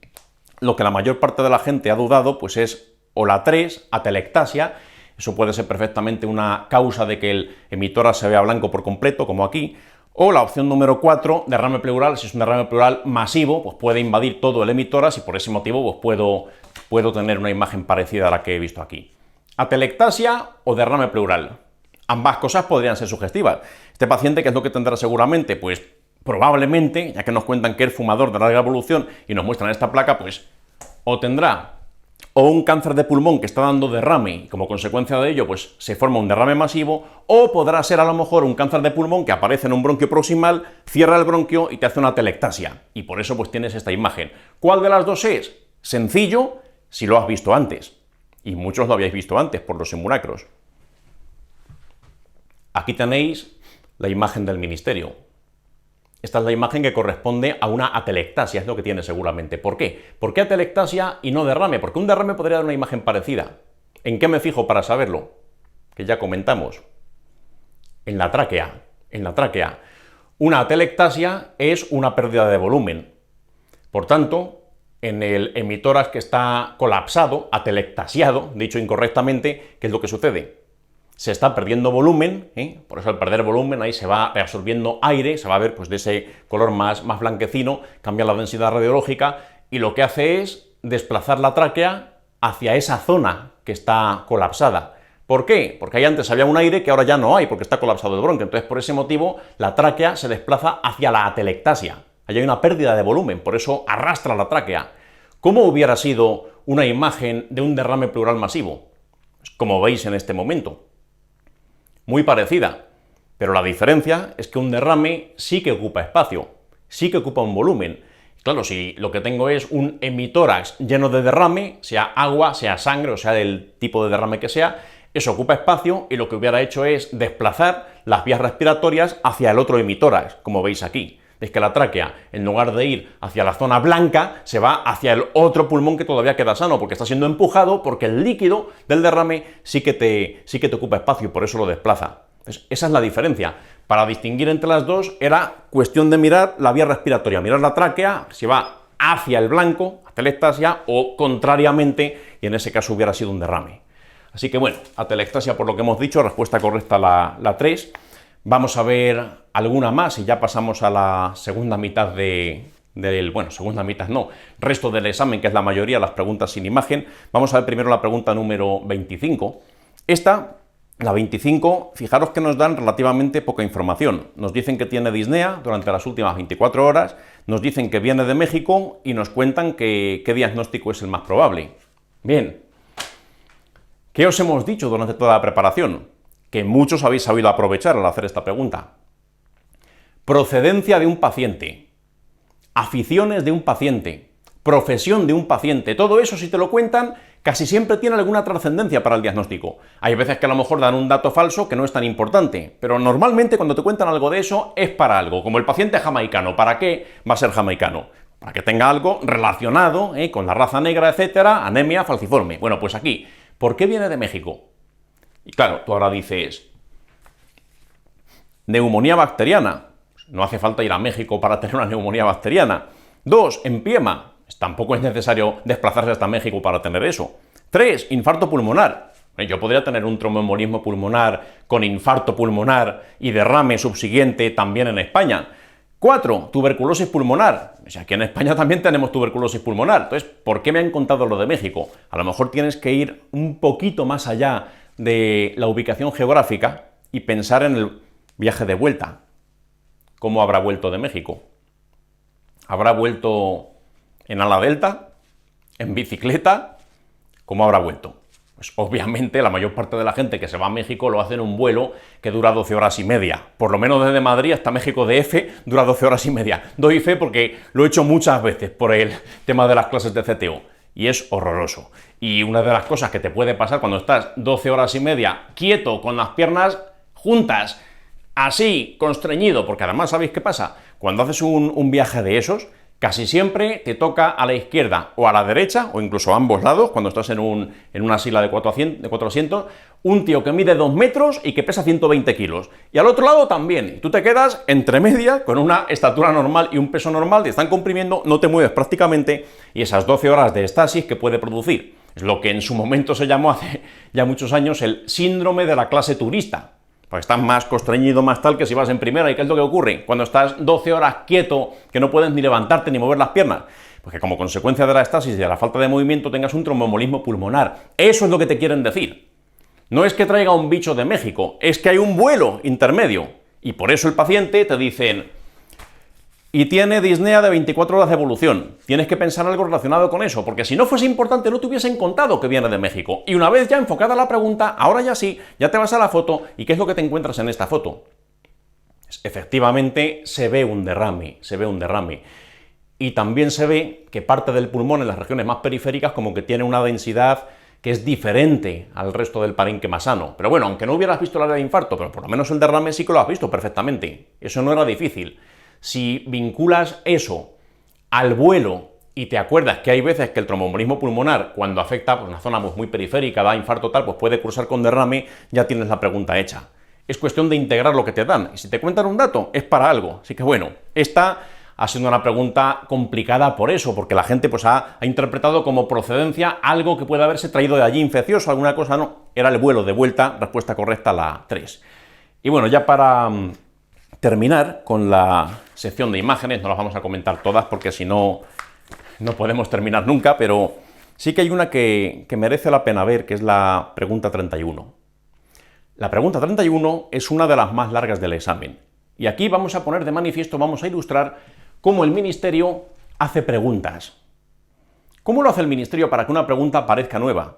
lo que la mayor parte de la gente ha dudado, pues es o la 3, atelectasia. Eso puede ser perfectamente una causa de que el emitora se vea blanco por completo, como aquí. O la opción número 4, derrame pleural. Si es un derrame pleural masivo, pues puede invadir todo el emitora y por ese motivo pues puedo tener una imagen parecida a la que he visto aquí. Atelectasia o derrame pleural. Ambas cosas podrían ser sugestivas. Este paciente, ¿qué es lo que tendrá seguramente? Pues probablemente, ya que nos cuentan que es fumador de larga evolución y nos muestran esta placa, pues o tendrá o un cáncer de pulmón que está dando derrame y como consecuencia de ello pues se forma un derrame masivo, o podrá ser a lo mejor un cáncer de pulmón que aparece en un bronquio proximal, cierra el bronquio y te hace una atelectasia, y por eso pues tienes esta imagen. ¿Cuál de las dos es? Sencillo si lo has visto antes, y muchos lo habéis visto antes por los simulacros. Aquí tenéis la imagen del ministerio. Esta es la imagen que corresponde a una atelectasia, es lo que tiene seguramente. ¿Por qué? ¿Por qué atelectasia y no derrame? Porque un derrame podría dar una imagen parecida. ¿En qué me fijo para saberlo? Que ya comentamos. En la tráquea. En la tráquea. Una atelectasia es una pérdida de volumen. Por tanto, en el hemitórax que está colapsado, atelectasiado, dicho incorrectamente, ¿qué es lo que sucede? Se está perdiendo volumen, por eso al perder volumen ahí se va reabsorbiendo aire, se va a ver pues de ese color más blanquecino, cambia la densidad radiológica y lo que hace es desplazar la tráquea hacia esa zona que está colapsada. ¿Por qué? Porque ahí antes había un aire que ahora ya no hay porque está colapsado el bronquio, entonces por ese motivo la tráquea se desplaza hacia la atelectasia. Ahí hay una pérdida de volumen, por eso arrastra la tráquea. ¿Cómo hubiera sido una imagen de un derrame pleural masivo? Pues como veis en este momento. Muy parecida, pero la diferencia es que un derrame sí que ocupa espacio, sí que ocupa un volumen. Claro, si lo que tengo es un hemitórax lleno de derrame, sea agua, sea sangre, o sea del tipo de derrame que sea, eso ocupa espacio y lo que hubiera hecho es desplazar las vías respiratorias hacia el otro hemitórax, como veis aquí. Es que la tráquea, en lugar de ir hacia la zona blanca, se va hacia el otro pulmón que todavía queda sano, porque está siendo empujado, porque el líquido del derrame sí que te ocupa espacio y por eso lo desplaza. Entonces, esa es la diferencia. Para distinguir entre las dos era cuestión de mirar la vía respiratoria, mirar la tráquea, si va hacia el blanco, atelectasia, o contrariamente, y en ese caso hubiera sido un derrame. Así que bueno, atelectasia por lo que hemos dicho, respuesta correcta la 3. Vamos a ver alguna más y ya pasamos a la segunda mitad segunda mitad no, resto del examen, que es la mayoría, las preguntas sin imagen. Vamos a ver primero la pregunta número 25. Esta, la 25, fijaros que nos dan relativamente poca información. Nos dicen que tiene disnea durante las últimas 24 horas, nos dicen que viene de México y nos cuentan qué diagnóstico es el más probable. Bien, ¿qué os hemos dicho durante toda la preparación? Que muchos habéis sabido aprovechar al hacer esta pregunta. Procedencia de un paciente, aficiones de un paciente, profesión de un paciente, todo eso si te lo cuentan casi siempre tiene alguna trascendencia para el diagnóstico. Hay veces que a lo mejor dan un dato falso que no es tan importante, pero normalmente cuando te cuentan algo de eso es para algo, como el paciente jamaicano. ¿Para qué va a ser jamaicano? Para que tenga algo relacionado con la raza negra, etcétera, anemia falciforme. Bueno, pues aquí, ¿por qué viene de México? Y claro, tú ahora dices, neumonía bacteriana. No hace falta ir a México para tener una neumonía bacteriana. 2, empiema. Tampoco es necesario desplazarse hasta México para tener eso. 3, infarto pulmonar. Yo podría tener un tromboembolismo pulmonar con infarto pulmonar y derrame subsiguiente también en España. 4, tuberculosis pulmonar. O sea, aquí en España también tenemos tuberculosis pulmonar. Entonces, ¿por qué me han contado lo de México? A lo mejor tienes que ir un poquito más allá de la ubicación geográfica y pensar en el viaje de vuelta. ¿Cómo habrá vuelto de México? ¿Habrá vuelto en ala delta? ¿En bicicleta? ¿Cómo habrá vuelto? Pues obviamente la mayor parte de la gente que se va a México lo hace en un vuelo que dura 12 horas y media. Por lo menos desde Madrid hasta México DF dura 12 horas y media. Doy fe porque lo he hecho muchas veces por el tema de las clases de CTO. Y es horroroso. Y una de las cosas que te puede pasar cuando estás 12 horas y media quieto con las piernas juntas, así, constreñido, porque además, ¿sabéis qué pasa? Cuando haces un viaje de esos, casi siempre te toca a la izquierda o a la derecha, o incluso a ambos lados, cuando estás en una silla de 4 asientos, un tío que mide 2 metros y que pesa 120 kilos. Y al otro lado también. Tú te quedas entre media con una estatura normal y un peso normal, te están comprimiendo, no te mueves prácticamente, y esas 12 horas de estasis que puede producir. Es lo que en su momento se llamó hace ya muchos años el síndrome de la clase turista. Pues estás más constreñido, más tal, que si vas en primera. ¿Y qué es lo que ocurre? Cuando estás 12 horas quieto, que no puedes ni levantarte ni mover las piernas, pues que como consecuencia de la estasis y de la falta de movimiento tengas un tromboembolismo pulmonar. Eso es lo que te quieren decir. No es que traiga un bicho de México, es que hay un vuelo intermedio. Y por eso el paciente te dicen, y tiene disnea de 24 horas de evolución. Tienes que pensar algo relacionado con eso, porque si no fuese importante no te hubiesen contado que viene de México. Y una vez ya enfocada la pregunta, ahora ya sí, ya te vas a la foto, ¿y qué es lo que te encuentras en esta foto? Efectivamente, se ve un derrame, Y también se ve que parte del pulmón en las regiones más periféricas como que tiene una densidad que es diferente al resto del parénquima sano. Pero bueno, aunque no hubieras visto el área de infarto, pero por lo menos el derrame sí que lo has visto perfectamente. Eso no era difícil. Si vinculas eso al vuelo y te acuerdas que hay veces que el tromboembolismo pulmonar, cuando afecta pues, una zona muy periférica, da infarto tal, pues puede cursar con derrame, ya tienes la pregunta hecha. Es cuestión de integrar lo que te dan. Y si te cuentan un dato, es para algo. Así que bueno, esta ha sido una pregunta complicada por eso, porque la gente pues, ha interpretado como procedencia algo que puede haberse traído de allí infeccioso, alguna cosa no. Era el vuelo de vuelta, respuesta correcta la 3. Y bueno, ya para terminar con la sección de imágenes, no las vamos a comentar todas porque si no, no podemos terminar nunca, pero sí que hay una que merece la pena ver, que es la pregunta 31. La pregunta 31 es una de las más largas del examen. Y aquí vamos a poner de manifiesto, vamos a ilustrar cómo el Ministerio hace preguntas. ¿Cómo lo hace el Ministerio para que una pregunta parezca nueva?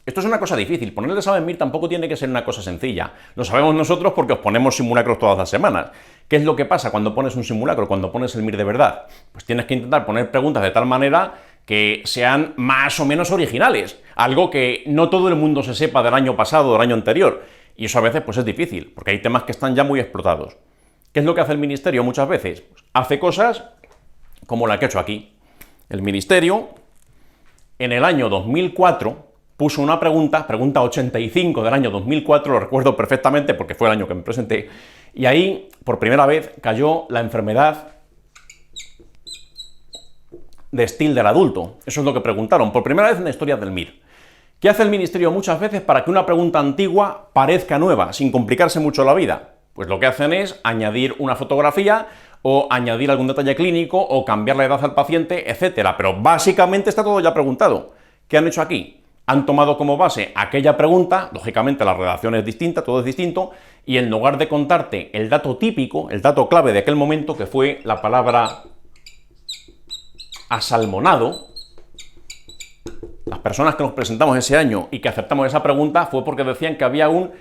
Esto es una cosa difícil, poner el examen MIR tampoco tiene que ser una cosa sencilla. Lo sabemos nosotros porque os ponemos simulacros todas las semanas. ¿Qué es lo que pasa cuando pones un simulacro, cuando pones el MIR de verdad? Pues tienes que intentar poner preguntas de tal manera que sean más o menos originales. Algo que no todo el mundo se sepa del año pasado o del año anterior. Y eso a veces pues es difícil, porque hay temas que están ya muy explotados. ¿Qué es lo que hace el Ministerio muchas veces? Pues hace cosas como la que he hecho aquí. El Ministerio, en el año 2004... puso una pregunta 85 del año 2004, lo recuerdo perfectamente porque fue el año que me presenté, y ahí, por primera vez, cayó la enfermedad de Still del adulto. Eso es lo que preguntaron, por primera vez en la historia del MIR. ¿Qué hace el Ministerio muchas veces para que una pregunta antigua parezca nueva, sin complicarse mucho la vida? Pues lo que hacen es añadir una fotografía, o añadir algún detalle clínico, o cambiar la edad al paciente, etcétera. Pero básicamente está todo ya preguntado. ¿Qué han hecho aquí? Han tomado como base aquella pregunta, lógicamente la redacción es distinta, todo es distinto, y en lugar de contarte el dato típico, el dato clave de aquel momento, que fue la palabra asalmonado, las personas que nos presentamos ese año y que aceptamos esa pregunta fue porque decían que había un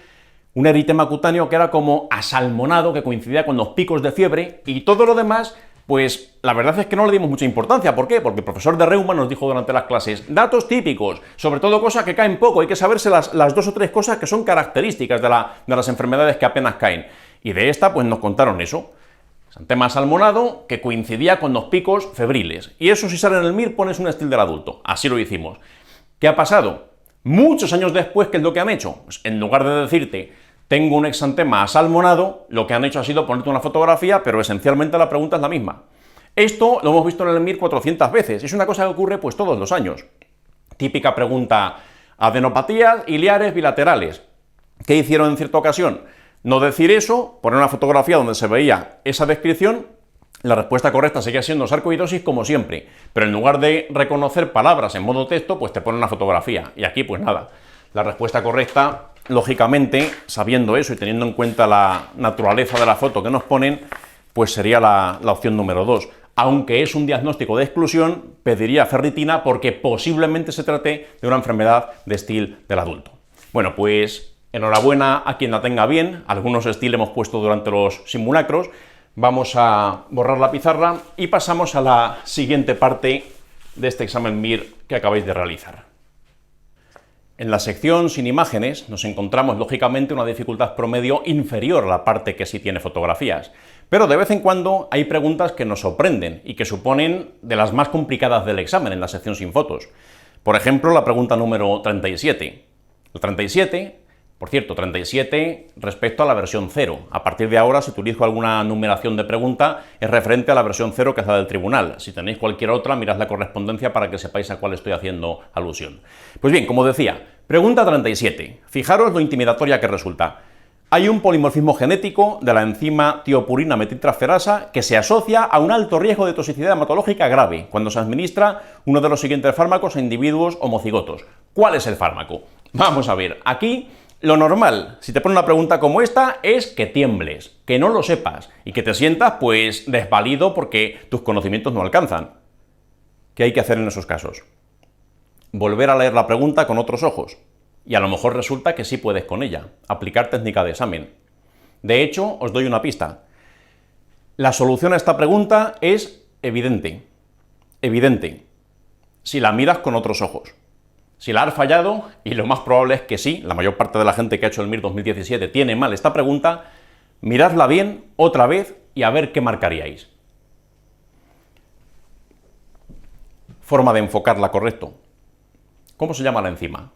eritema cutáneo que era como asalmonado, que coincidía con los picos de fiebre, y todo lo demás... Pues la verdad es que no le dimos mucha importancia. ¿Por qué? Porque el profesor de reuma nos dijo durante las clases datos típicos, sobre todo cosas que caen poco, hay que saberse las 2 o 3 cosas que son características de las enfermedades que apenas caen. Y de esta pues nos contaron eso. Exantema asalmonado que coincidía con los picos febriles. Y eso si sale en el MIR pones un Still del adulto. Así lo hicimos. ¿Qué ha pasado? Muchos años después, ¿qué es lo que han hecho? Pues en lugar de decirte tengo un exantema asalmonado, lo que han hecho ha sido ponerte una fotografía, pero esencialmente la pregunta es la misma. Esto lo hemos visto en el MIR 400 veces, es una cosa que ocurre pues todos los años. Típica pregunta, adenopatías iliares bilaterales. ¿Qué hicieron en cierta ocasión? No decir eso, poner una fotografía donde se veía esa descripción, la respuesta correcta seguía siendo sarcoidosis como siempre, pero en lugar de reconocer palabras en modo texto, pues te pone una fotografía, y aquí pues nada. La respuesta correcta, lógicamente, sabiendo eso y teniendo en cuenta la naturaleza de la foto que nos ponen, pues sería la opción número 2. Aunque es un diagnóstico de exclusión, pediría ferritina porque posiblemente se trate de una enfermedad de Still del adulto. Bueno, pues enhorabuena a quien la tenga bien. Algunos Still hemos puesto durante los simulacros. Vamos a borrar la pizarra y pasamos a la siguiente parte de este examen MIR que acabáis de realizar. En la sección sin imágenes nos encontramos lógicamente una dificultad promedio inferior a la parte que sí tiene fotografías, pero de vez en cuando hay preguntas que nos sorprenden y que suponen de las más complicadas del examen en la sección sin fotos. Por ejemplo, la pregunta número 37. El 37, por cierto, 37 respecto a la versión 0. A partir de ahora, si utilizo alguna numeración de pregunta, es referente a la versión 0, que es la del tribunal. Si tenéis cualquier otra, mirad la correspondencia para que sepáis a cuál estoy haciendo alusión. Pues bien, como decía, pregunta 37. Fijaros lo intimidatoria que resulta. Hay un polimorfismo genético de la enzima tiopurina metiltransferasa que se asocia a un alto riesgo de toxicidad hematológica grave cuando se administra uno de los siguientes fármacos a individuos homocigotos. ¿Cuál es el fármaco? Vamos a ver, aquí lo normal, si te pone una pregunta como esta, es que tiembles, que no lo sepas y que te sientas, pues, desvalido porque tus conocimientos no alcanzan. ¿Qué hay que hacer en esos casos? Volver a leer la pregunta con otros ojos. Y a lo mejor resulta que sí puedes con ella, aplicar técnica de examen. De hecho, os doy una pista. La solución a esta pregunta es evidente. Evidente. Si la miras con otros ojos. Si la has fallado, y lo más probable es que sí, la mayor parte de la gente que ha hecho el MIR 2017 tiene mal esta pregunta, miradla bien otra vez y a ver qué marcaríais. Forma de enfocarla correcto. ¿Cómo se llama la enzima?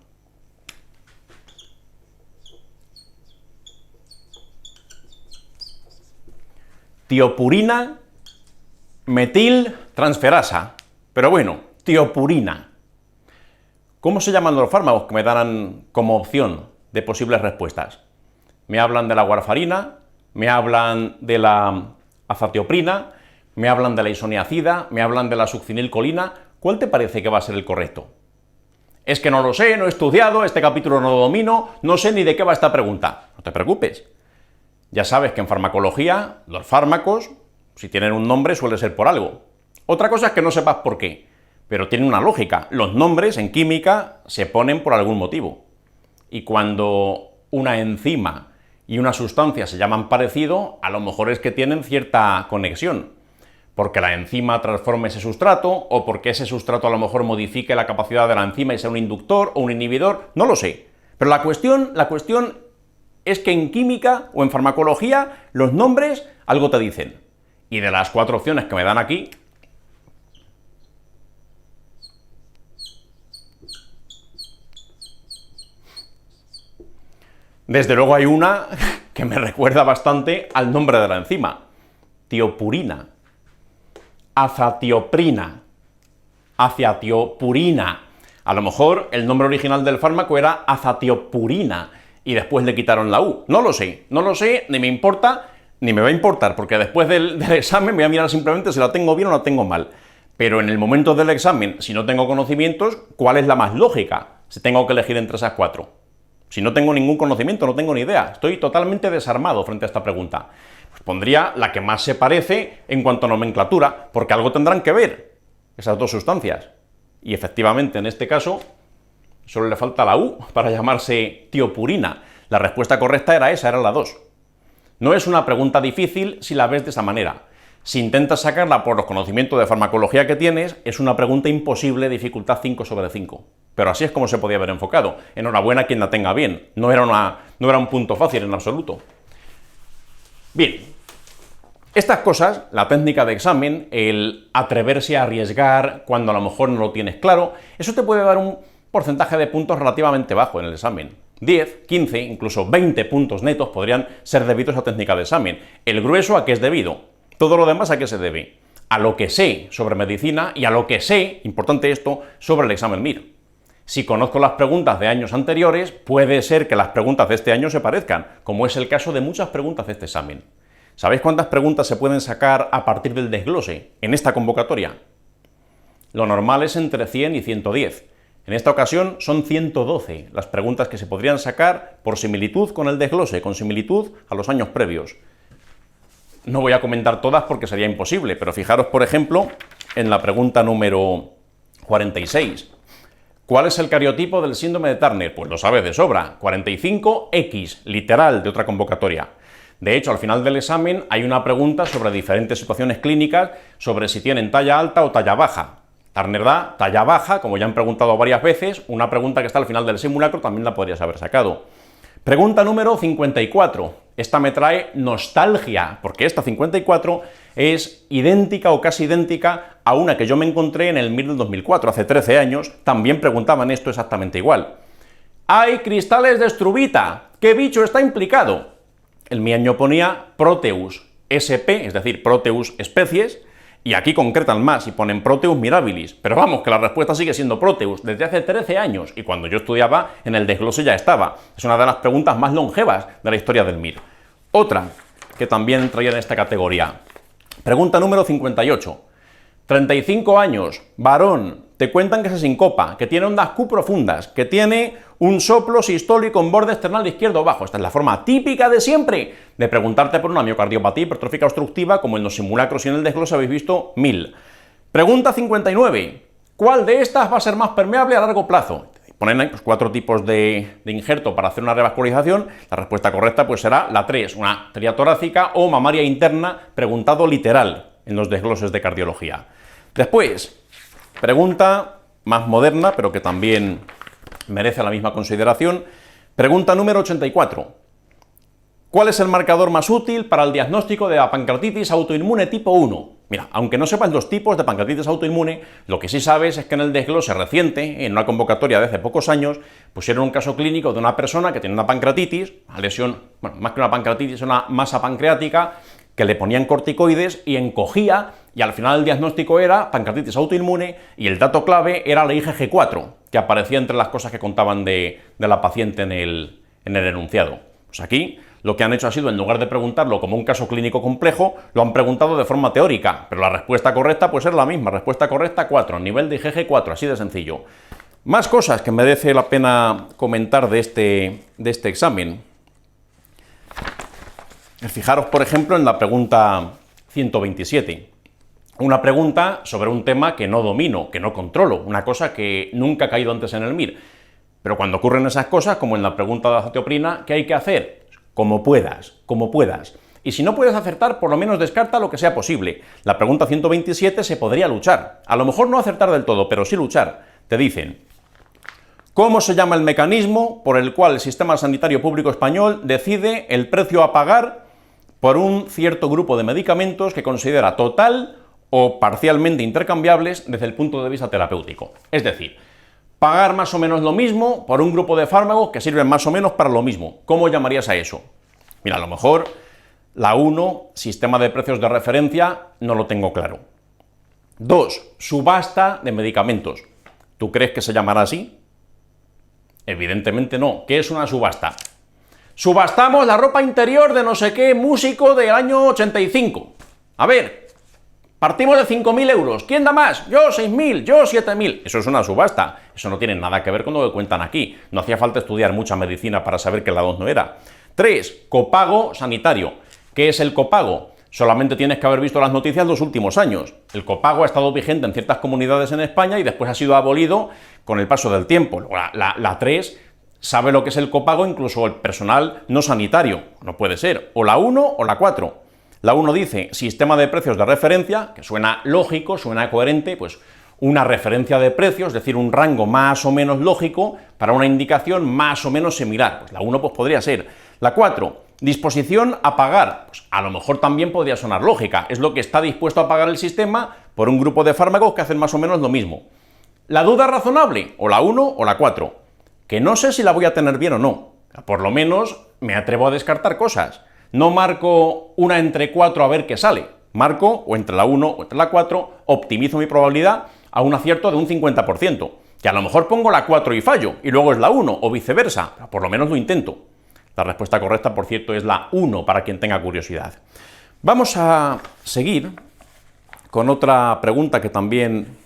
Tiopurina metiltransferasa. Pero bueno, tiopurina. ¿Cómo se llaman los fármacos que me darán como opción de posibles respuestas? Me hablan de la warfarina, me hablan de la azatioprina, me hablan de la isoniazida, me hablan de la succinilcolina. ¿Cuál te parece que va a ser el correcto? Es que no lo sé, no he estudiado, este capítulo no lo domino, no sé ni de qué va esta pregunta. No te preocupes. Ya sabes que en farmacología, los fármacos, si tienen un nombre, suele ser por algo. Otra cosa es que no sepas por qué, pero tiene una lógica. Los nombres en química se ponen por algún motivo. Y cuando una enzima y una sustancia se llaman parecido, a lo mejor es que tienen cierta conexión. Porque la enzima transforme ese sustrato, o porque ese sustrato a lo mejor modifique la capacidad de la enzima y sea un inductor o un inhibidor, no lo sé. Pero la cuestión es que en química o en farmacología los nombres algo te dicen. Y de las 4 opciones que me dan aquí, desde luego hay una que me recuerda bastante al nombre de la enzima. Tiopurina. Azatioprina. Azatioprina. A lo mejor el nombre original del fármaco era azatiopurina y después le quitaron la U. No lo sé, ni me importa, ni me va a importar, porque después del examen voy a mirar simplemente si la tengo bien o la tengo mal. Pero en el momento del examen, si no tengo conocimientos, ¿cuál es la más lógica? Si tengo que elegir entre esas 4. Si no tengo ningún conocimiento, no tengo ni idea, estoy totalmente desarmado frente a esta pregunta. Pues pondría la que más se parece en cuanto a nomenclatura, porque algo tendrán que ver esas dos sustancias. Y efectivamente, en este caso, solo le falta la U para llamarse tiopurina. La respuesta correcta era esa, era la 2. No es una pregunta difícil si la ves de esa manera. Si intentas sacarla por los conocimientos de farmacología que tienes, es una pregunta imposible, dificultad 5 sobre 5. Pero así es como se podía haber enfocado. Enhorabuena quien la tenga bien. No era un punto fácil en absoluto. Bien. Estas cosas, la técnica de examen, el atreverse a arriesgar cuando a lo mejor no lo tienes claro, eso te puede dar un porcentaje de puntos relativamente bajo en el examen. 10, 15, incluso 20 puntos netos podrían ser debidos a técnica de examen. El grueso, ¿a qué es debido? Todo lo demás, ¿a qué se debe? A lo que sé sobre medicina y a lo que sé, importante esto, sobre el examen MIR. Si conozco las preguntas de años anteriores, puede ser que las preguntas de este año se parezcan, como es el caso de muchas preguntas de este examen. ¿Sabéis cuántas preguntas se pueden sacar a partir del desglose en esta convocatoria? Lo normal es entre 100 y 110. En esta ocasión son 112 las preguntas que se podrían sacar por similitud con el desglose, con similitud a los años previos. No voy a comentar todas porque sería imposible, pero fijaros, por ejemplo, en la pregunta número 46. ¿Cuál es el cariotipo del síndrome de Turner? Pues lo sabes de sobra, 45X, literal, de otra convocatoria. De hecho, al final del examen hay una pregunta sobre diferentes situaciones clínicas, sobre si tienen talla alta o talla baja. Turner da talla baja, como ya han preguntado varias veces, una pregunta que está al final del simulacro también la podrías haber sacado. Pregunta número 54. Esta me trae nostalgia, porque esta 54 es idéntica o casi idéntica a una que yo me encontré en el MIR del 2004, hace 13 años, también preguntaban esto exactamente igual. ¡Hay cristales de struvita! ¿Qué bicho está implicado? El mi año ponía Proteus sp, es decir, Proteus especies, y aquí concretan más y ponen Proteus mirabilis, pero vamos, que la respuesta sigue siendo Proteus desde hace 13 años, y cuando yo estudiaba en el desglose ya estaba. Es una de las preguntas más longevas de la historia del MIR. Otra, que también traía en esta categoría. Pregunta número 58. 35 años, varón, te cuentan que se sincopa, que tiene ondas Q profundas, que tiene un soplo sistólico en borde external izquierdo bajo. Esta es la forma típica de siempre de preguntarte por una miocardiopatía hipertrófica obstructiva, como en los simulacros y en el desglose habéis visto 1000. Pregunta 59. ¿Cuál de estas va a ser más permeable a largo plazo? Ponen pues, 4 tipos de injerto para hacer una revascularización. La respuesta correcta pues será la 3, una arteria torácica o mamaria interna, preguntado literal en los desgloses de cardiología. Después, pregunta más moderna, pero que también merece la misma consideración. Pregunta número 84. ¿Cuál es el marcador más útil para el diagnóstico de la pancreatitis autoinmune tipo 1? Mira, aunque no sepas los tipos de pancreatitis autoinmune, lo que sí sabes es que en el desglose reciente, en una convocatoria de hace pocos años, pusieron un caso clínico de una persona que tiene una pancreatitis, una lesión, bueno, más que una pancreatitis, una masa pancreática, que le ponían corticoides y encogía, y al final el diagnóstico era pancreatitis autoinmune, y el dato clave era la IgG4, que aparecía entre las cosas que contaban de la paciente en el enunciado. Pues aquí lo que han hecho ha sido, en lugar de preguntarlo como un caso clínico complejo, lo han preguntado de forma teórica, pero la respuesta correcta puede ser la misma, respuesta correcta 4, nivel de IgG4, así de sencillo. Más cosas que merece la pena comentar de este examen. Fijaros, por ejemplo, en la pregunta 127. Una pregunta sobre un tema que no domino, que no controlo, una cosa que nunca ha caído antes en el MIR. Pero cuando ocurren esas cosas, como en la pregunta de la azatioprina, ¿qué hay que hacer? Como puedas, como puedas. Y si no puedes acertar, por lo menos descarta lo que sea posible. La pregunta 127 se podría luchar. A lo mejor no acertar del todo, pero sí luchar. Te dicen: ¿cómo se llama el mecanismo por el cual el sistema sanitario público español decide el precio a pagar por un cierto grupo de medicamentos que considera total o parcialmente intercambiables desde el punto de vista terapéutico? Es decir, pagar más o menos lo mismo por un grupo de fármacos que sirven más o menos para lo mismo. ¿Cómo llamarías a eso? Mira, a lo mejor la 1, sistema de precios de referencia, no lo tengo claro. 2, subasta de medicamentos. ¿Tú crees que se llamará así? Evidentemente no. ¿Qué es una subasta? Subastamos la ropa interior de no sé qué músico del año 85. A ver, partimos de 5.000 euros. ¿Quién da más? Yo 6.000, yo 7.000. Eso es una subasta. Eso no tiene nada que ver con lo que cuentan aquí. No hacía falta estudiar mucha medicina para saber que la 2 no era. 3, copago sanitario. ¿Qué es el copago? Solamente tienes que haber visto las noticias los últimos años. El copago ha estado vigente en ciertas comunidades en España y después ha sido abolido con el paso del tiempo. La 3 sabe lo que es el copago, incluso el personal no sanitario. No puede ser. O la 1 o la 4. La 1 dice sistema de precios de referencia, que suena lógico, suena coherente, pues una referencia de precios, es decir, un rango más o menos lógico para una indicación más o menos similar. Pues la 1 pues podría ser. La 4, disposición a pagar. Pues a lo mejor también podría sonar lógica. Es lo que está dispuesto a pagar el sistema por un grupo de fármacos que hacen más o menos lo mismo. La duda razonable, o la 1 o la 4, que no sé si la voy a tener bien o no. Por lo menos me atrevo a descartar cosas. No marco una entre 4 a ver qué sale. Marco o entre la 1 o entre la 4, optimizo mi probabilidad a un acierto de un 50%. Que a lo mejor pongo la 4 y fallo, y luego es la 1, o viceversa. Pero por lo menos lo intento. La respuesta correcta, por cierto, es la 1, para quien tenga curiosidad. Vamos a seguir con otra pregunta que también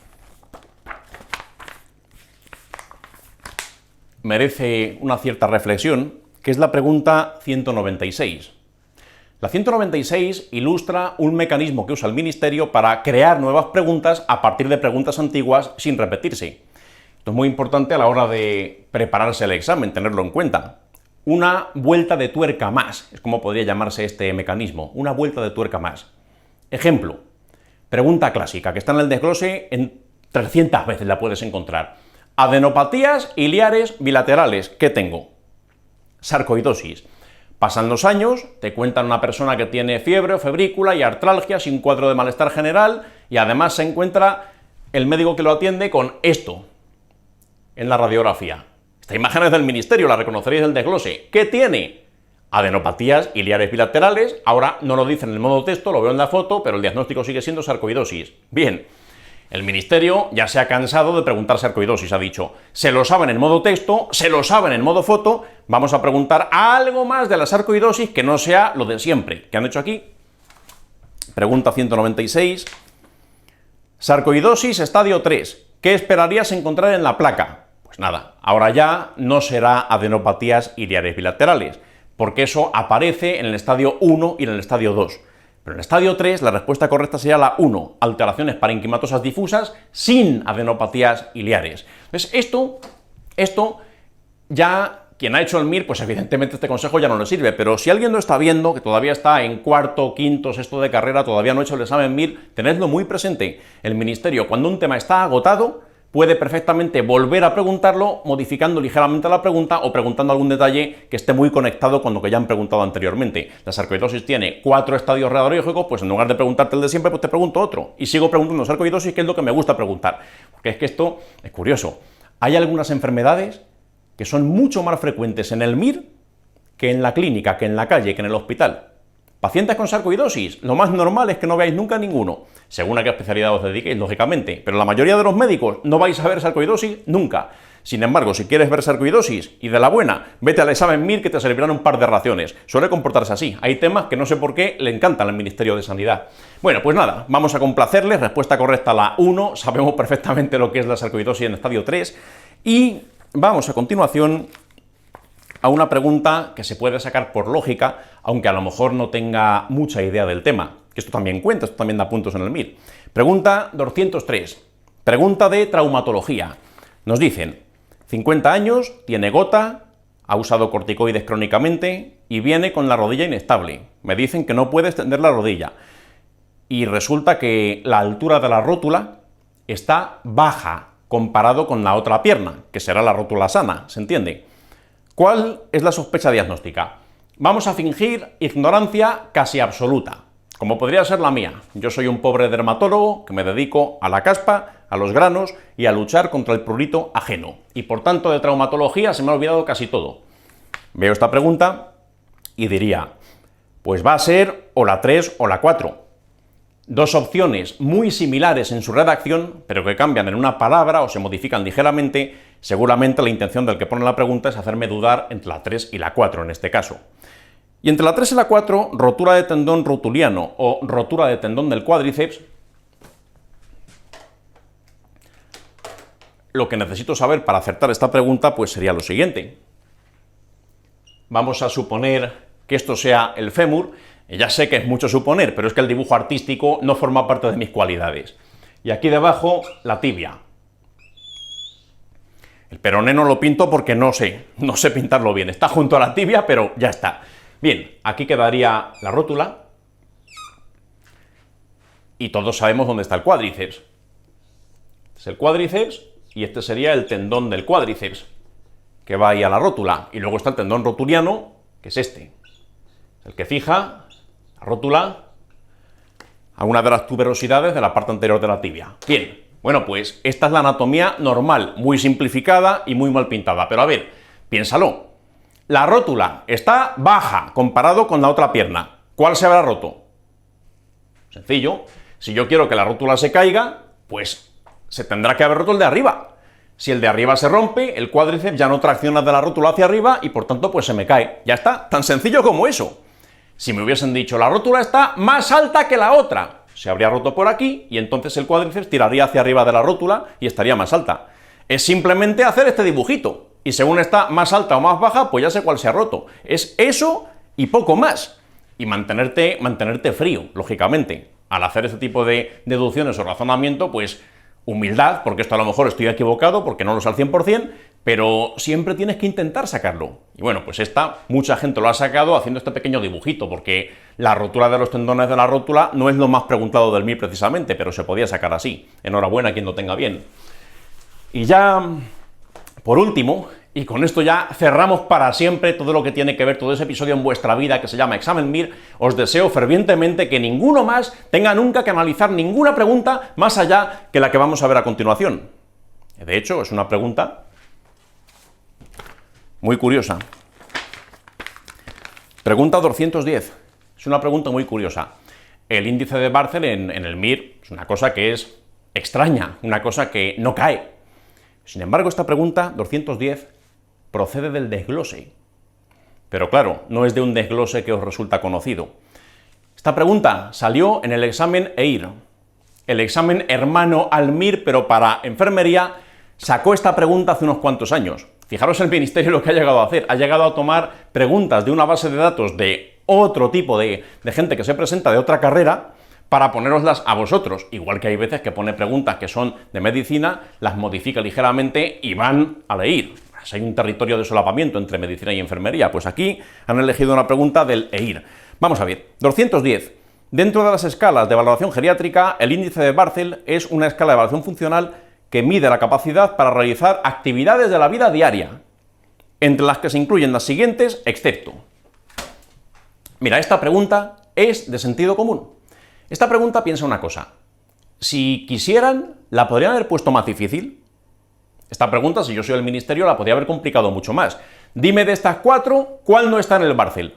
merece una cierta reflexión, que es la pregunta 196. La 196 ilustra un mecanismo que usa el Ministerio para crear nuevas preguntas a partir de preguntas antiguas sin repetirse. Esto es muy importante a la hora de prepararse el examen, tenerlo en cuenta. Una vuelta de tuerca más, es como podría llamarse este mecanismo, una vuelta de tuerca más. Ejemplo, pregunta clásica, que está en el desglose en 300 veces la puedes encontrar. Adenopatías iliares bilaterales, ¿qué tengo? Sarcoidosis. Pasan los años, te cuentan una persona que tiene fiebre o febrícula y artralgia sin cuadro de malestar general y además se encuentra el médico que lo atiende con esto en la radiografía. Esta imagen es del ministerio, la reconoceréis del desglose. ¿Qué tiene? Adenopatías iliares bilaterales. Ahora no lo dice en el modo texto, lo veo en la foto, pero el diagnóstico sigue siendo sarcoidosis. Bien, el ministerio ya se ha cansado de preguntar sarcoidosis, ha dicho, se lo saben en modo texto, se lo saben en modo foto, vamos a preguntar algo más de la sarcoidosis que no sea lo de siempre. ¿Qué han hecho aquí? Pregunta 196. Sarcoidosis estadio 3. ¿Qué esperarías encontrar en la placa? Pues nada, ahora ya no será adenopatías iliares bilaterales, porque eso aparece en el estadio 1 y en el estadio 2. Pero en el estadio 3 la respuesta correcta sería la 1, alteraciones parenquimatosas difusas sin adenopatías iliares. Entonces esto ya quien ha hecho el MIR, pues evidentemente este consejo ya no le sirve, pero si alguien lo está viendo, que todavía está en cuarto, quinto, sexto de carrera, todavía no ha hecho el examen MIR, tenedlo muy presente. El ministerio, cuando un tema está agotado, puede perfectamente volver a preguntarlo, modificando ligeramente la pregunta o preguntando algún detalle que esté muy conectado con lo que ya han preguntado anteriormente. La sarcoidosis tiene 4 estadios radiológicos, pues en lugar de preguntarte el de siempre, pues te pregunto otro. Y sigo preguntando sarcoidosis, que es lo que me gusta preguntar. Porque es que esto es curioso. Hay algunas enfermedades que son mucho más frecuentes en el MIR que en la clínica, que en la calle, que en el hospital. Pacientes con sarcoidosis, lo más normal es que no veáis nunca ninguno, según a qué especialidad os dediquéis, lógicamente, pero la mayoría de los médicos no vais a ver sarcoidosis nunca. Sin embargo, si quieres ver sarcoidosis y de la buena, vete al examen MIR que te servirán un par de raciones. Suele comportarse así. Hay temas que no sé por qué le encantan al Ministerio de Sanidad. Bueno, pues nada, vamos a complacerles. Respuesta correcta la 1. Sabemos perfectamente lo que es la sarcoidosis en estadio 3. Y vamos a continuación a una pregunta que se puede sacar por lógica, aunque a lo mejor no tenga mucha idea del tema, que esto también cuenta, esto también da puntos en el MIR. Pregunta 203, pregunta de traumatología. Nos dicen, 50 años, tiene gota, ha usado corticoides crónicamente y viene con la rodilla inestable. Me dicen que no puede extender la rodilla. Y resulta que la altura de la rótula está baja comparado con la otra pierna, que será la rótula sana, ¿se entiende? ¿Cuál es la sospecha diagnóstica? Vamos a fingir ignorancia casi absoluta, como podría ser la mía. Yo soy un pobre dermatólogo que me dedico a la caspa, a los granos y a luchar contra el prurito ajeno. Y por tanto de traumatología se me ha olvidado casi todo. Veo esta pregunta y diría, pues va a ser o la 3 o la 4. Dos opciones muy similares en su redacción, pero que cambian en una palabra o se modifican ligeramente. Seguramente la intención del que pone la pregunta es hacerme dudar entre la 3 y la 4 en este caso. Y entre la 3 y la 4, rotura de tendón rotuliano o rotura de tendón del cuádriceps, lo que necesito saber para acertar esta pregunta pues sería lo siguiente. Vamos a suponer que esto sea el fémur. Ya sé que es mucho suponer, pero es que el dibujo artístico no forma parte de mis cualidades. Y aquí debajo, la tibia. El peroné no lo pinto porque no sé pintarlo bien. Está junto a la tibia, pero ya está. Bien, aquí quedaría la rótula. Y todos sabemos dónde está el cuádriceps. Este es el cuádriceps y este sería el tendón del cuádriceps, que va ahí a la rótula. Y luego está el tendón rotuliano, que es este. El que fija la rótula a una de las tuberosidades de la parte anterior de la tibia. Bien, bueno, pues esta es la anatomía normal, muy simplificada y muy mal pintada. Pero a ver, piénsalo. La rótula está baja comparado con la otra pierna. ¿Cuál se habrá roto? Sencillo. Si yo quiero que la rótula se caiga, pues se tendrá que haber roto el de arriba. Si el de arriba se rompe, el cuádriceps ya no tracciona de la rótula hacia arriba y por tanto pues se me cae. Ya está, tan sencillo como eso. Si me hubiesen dicho, la rótula está más alta que la otra, se habría roto por aquí y entonces el cuádriceps tiraría hacia arriba de la rótula y estaría más alta. Es simplemente hacer este dibujito y según está más alta o más baja, pues ya sé cuál se ha roto. Es eso y poco más. Y mantenerte frío, lógicamente. Al hacer este tipo de deducciones o razonamiento, pues humildad, porque esto a lo mejor estoy equivocado, porque no lo sé al 100%, pero siempre tienes que intentar sacarlo. Y bueno, pues mucha gente lo ha sacado haciendo este pequeño dibujito, porque la rotura de los tendones de la rótula no es lo más preguntado del MIR precisamente, pero se podía sacar así. Enhorabuena a quien lo tenga bien. Y ya, por último, y con esto ya cerramos para siempre todo lo que tiene que ver, todo ese episodio en vuestra vida que se llama Examen MIR, os deseo fervientemente que ninguno más tenga nunca que analizar ninguna pregunta más allá que la que vamos a ver a continuación. De hecho, es una pregunta muy curiosa. Pregunta 210. Es una pregunta muy curiosa. El índice de Barthel en el MIR es una cosa que es extraña, una cosa que no cae. Sin embargo, esta pregunta 210 procede del desglose. Pero claro, no es de un desglose que os resulta conocido. Esta pregunta salió en el examen EIR, el examen hermano al MIR, pero para enfermería, sacó esta pregunta hace unos cuantos años. Fijaros el ministerio lo que ha llegado a hacer. Ha llegado a tomar preguntas de una base de datos de otro tipo de gente que se presenta de otra carrera para ponéroslas a vosotros. Igual que hay veces que pone preguntas que son de medicina, las modifica ligeramente y van a leer. Pues hay un territorio de solapamiento entre medicina y enfermería. Pues aquí han elegido una pregunta del EIR. Vamos a ver. 210. Dentro de las escalas de valoración geriátrica, el índice de Barthel es una escala de evaluación funcional que mide la capacidad para realizar actividades de la vida diaria, entre las que se incluyen las siguientes, excepto. Mira, esta pregunta es de sentido común. Esta pregunta piensa una cosa. Si quisieran, ¿la podrían haber puesto más difícil? Esta pregunta, si yo soy el ministerio, la podría haber complicado mucho más. Dime de estas 4, ¿cuál no está en el Barthel?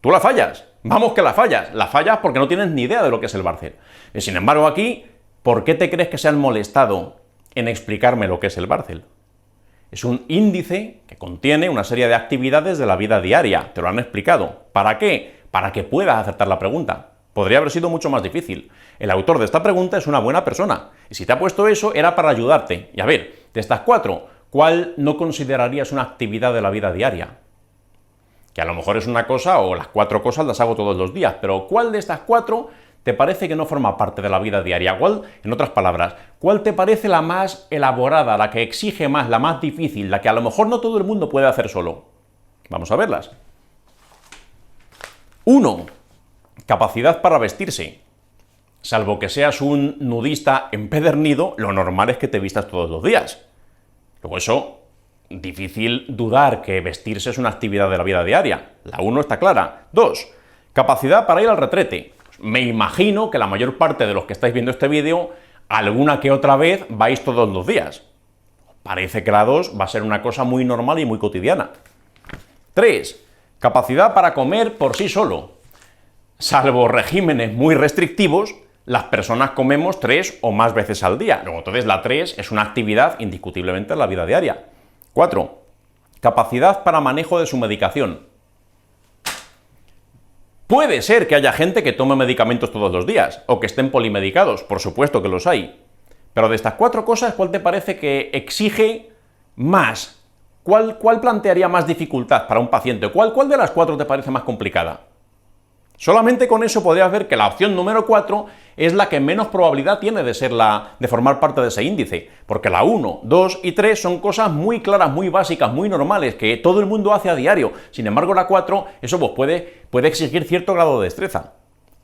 Tú la fallas. Vamos que la fallas. La fallas porque no tienes ni idea de lo que es el Barthel. Y sin embargo, aquí, ¿por qué te crees que se han molestado en explicarme lo que es el Barthel? Es un índice que contiene una serie de actividades de la vida diaria. Te lo han explicado. ¿Para qué? Para que puedas acertar la pregunta. Podría haber sido mucho más difícil. El autor de esta pregunta es una buena persona. Y si te ha puesto eso, era para ayudarte. Y a ver, de estas 4, ¿cuál no considerarías una actividad de la vida diaria? Que a lo mejor es una cosa, o las 4 cosas las hago todos los días, pero ¿cuál de estas 4 te parece que no forma parte de la vida diaria? ¿Cuál, en otras palabras, cuál te parece la más elaborada, la que exige más, la más difícil, la que a lo mejor no todo el mundo puede hacer solo? Vamos a verlas. 1. Capacidad para vestirse. Salvo que seas un nudista empedernido, lo normal es que te vistas todos los días. Luego eso, difícil dudar que vestirse es una actividad de la vida diaria. La 1 está clara. 2. Capacidad para ir al retrete. Me imagino que la mayor parte de los que estáis viendo este vídeo, alguna que otra vez vais todos los días. Parece que la 2 va a ser una cosa muy normal y muy cotidiana. 3. Capacidad para comer por sí solo. Salvo regímenes muy restrictivos, las personas comemos 3 o más veces al día. Luego, entonces, la 3 es una actividad indiscutiblemente en la vida diaria. 4. Capacidad para manejo de su medicación. Puede ser que haya gente que tome medicamentos todos los días, o que estén polimedicados, por supuesto que los hay. Pero de estas 4 cosas, ¿cuál te parece que exige más? ¿Cuál plantearía más dificultad para un paciente? ¿Cuál de las 4 te parece más complicada? Solamente con eso podrías ver que la opción número 4 es la que menos probabilidad tiene de formar parte de ese índice, porque la 1, 2 y 3 son cosas muy claras, muy básicas, muy normales, que todo el mundo hace a diario. Sin embargo, la 4, eso pues puede exigir cierto grado de destreza.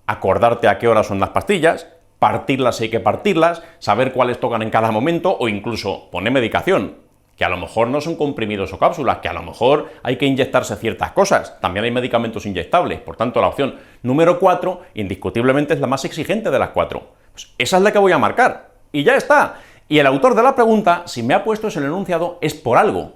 Acordarte a qué horas son las pastillas, partirlas si hay que partirlas, saber cuáles tocan en cada momento, o incluso poner medicación, que a lo mejor no son comprimidos o cápsulas, que a lo mejor hay que inyectarse ciertas cosas. También hay medicamentos inyectables. Por tanto, la opción número 4, indiscutiblemente, es la más exigente de las 4. Pues esa es la que voy a marcar. Y ya está. Y el autor de la pregunta, si me ha puesto eso en el enunciado, es por algo.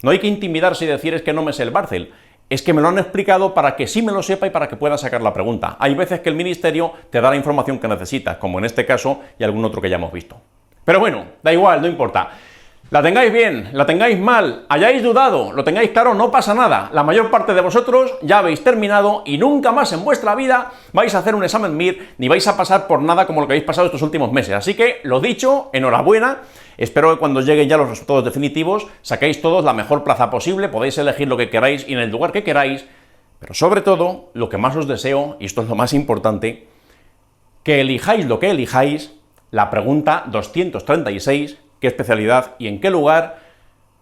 No hay que intimidarse y decir es que no me sé el Barthel. Es que me lo han explicado para que sí me lo sepa y para que pueda sacar la pregunta. Hay veces que el ministerio te da la información que necesitas, como en este caso y algún otro que ya hemos visto. Pero bueno, da igual, no importa. La tengáis bien, la tengáis mal, hayáis dudado, lo tengáis claro, no pasa nada. La mayor parte de vosotros ya habéis terminado y nunca más en vuestra vida vais a hacer un examen MIR ni vais a pasar por nada como lo que habéis pasado estos últimos meses. Así que, lo dicho, enhorabuena. Espero que cuando lleguen ya los resultados definitivos saquéis todos la mejor plaza posible, podéis elegir lo que queráis y en el lugar que queráis, pero sobre todo, lo que más os deseo, y esto es lo más importante, que elijáis lo que elijáis, la pregunta 236, qué especialidad y en qué lugar,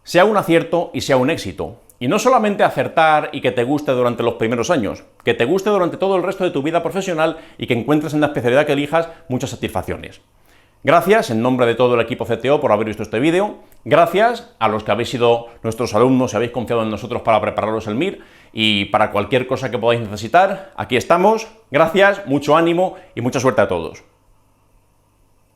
sea un acierto y sea un éxito. Y no solamente acertar y que te guste durante los primeros años, que te guste durante todo el resto de tu vida profesional y que encuentres en la especialidad que elijas muchas satisfacciones. Gracias en nombre de todo el equipo CTO por haber visto este vídeo. Gracias a los que habéis sido nuestros alumnos y habéis confiado en nosotros para prepararos el MIR, y para cualquier cosa que podáis necesitar, aquí estamos. Gracias, mucho ánimo y mucha suerte a todos.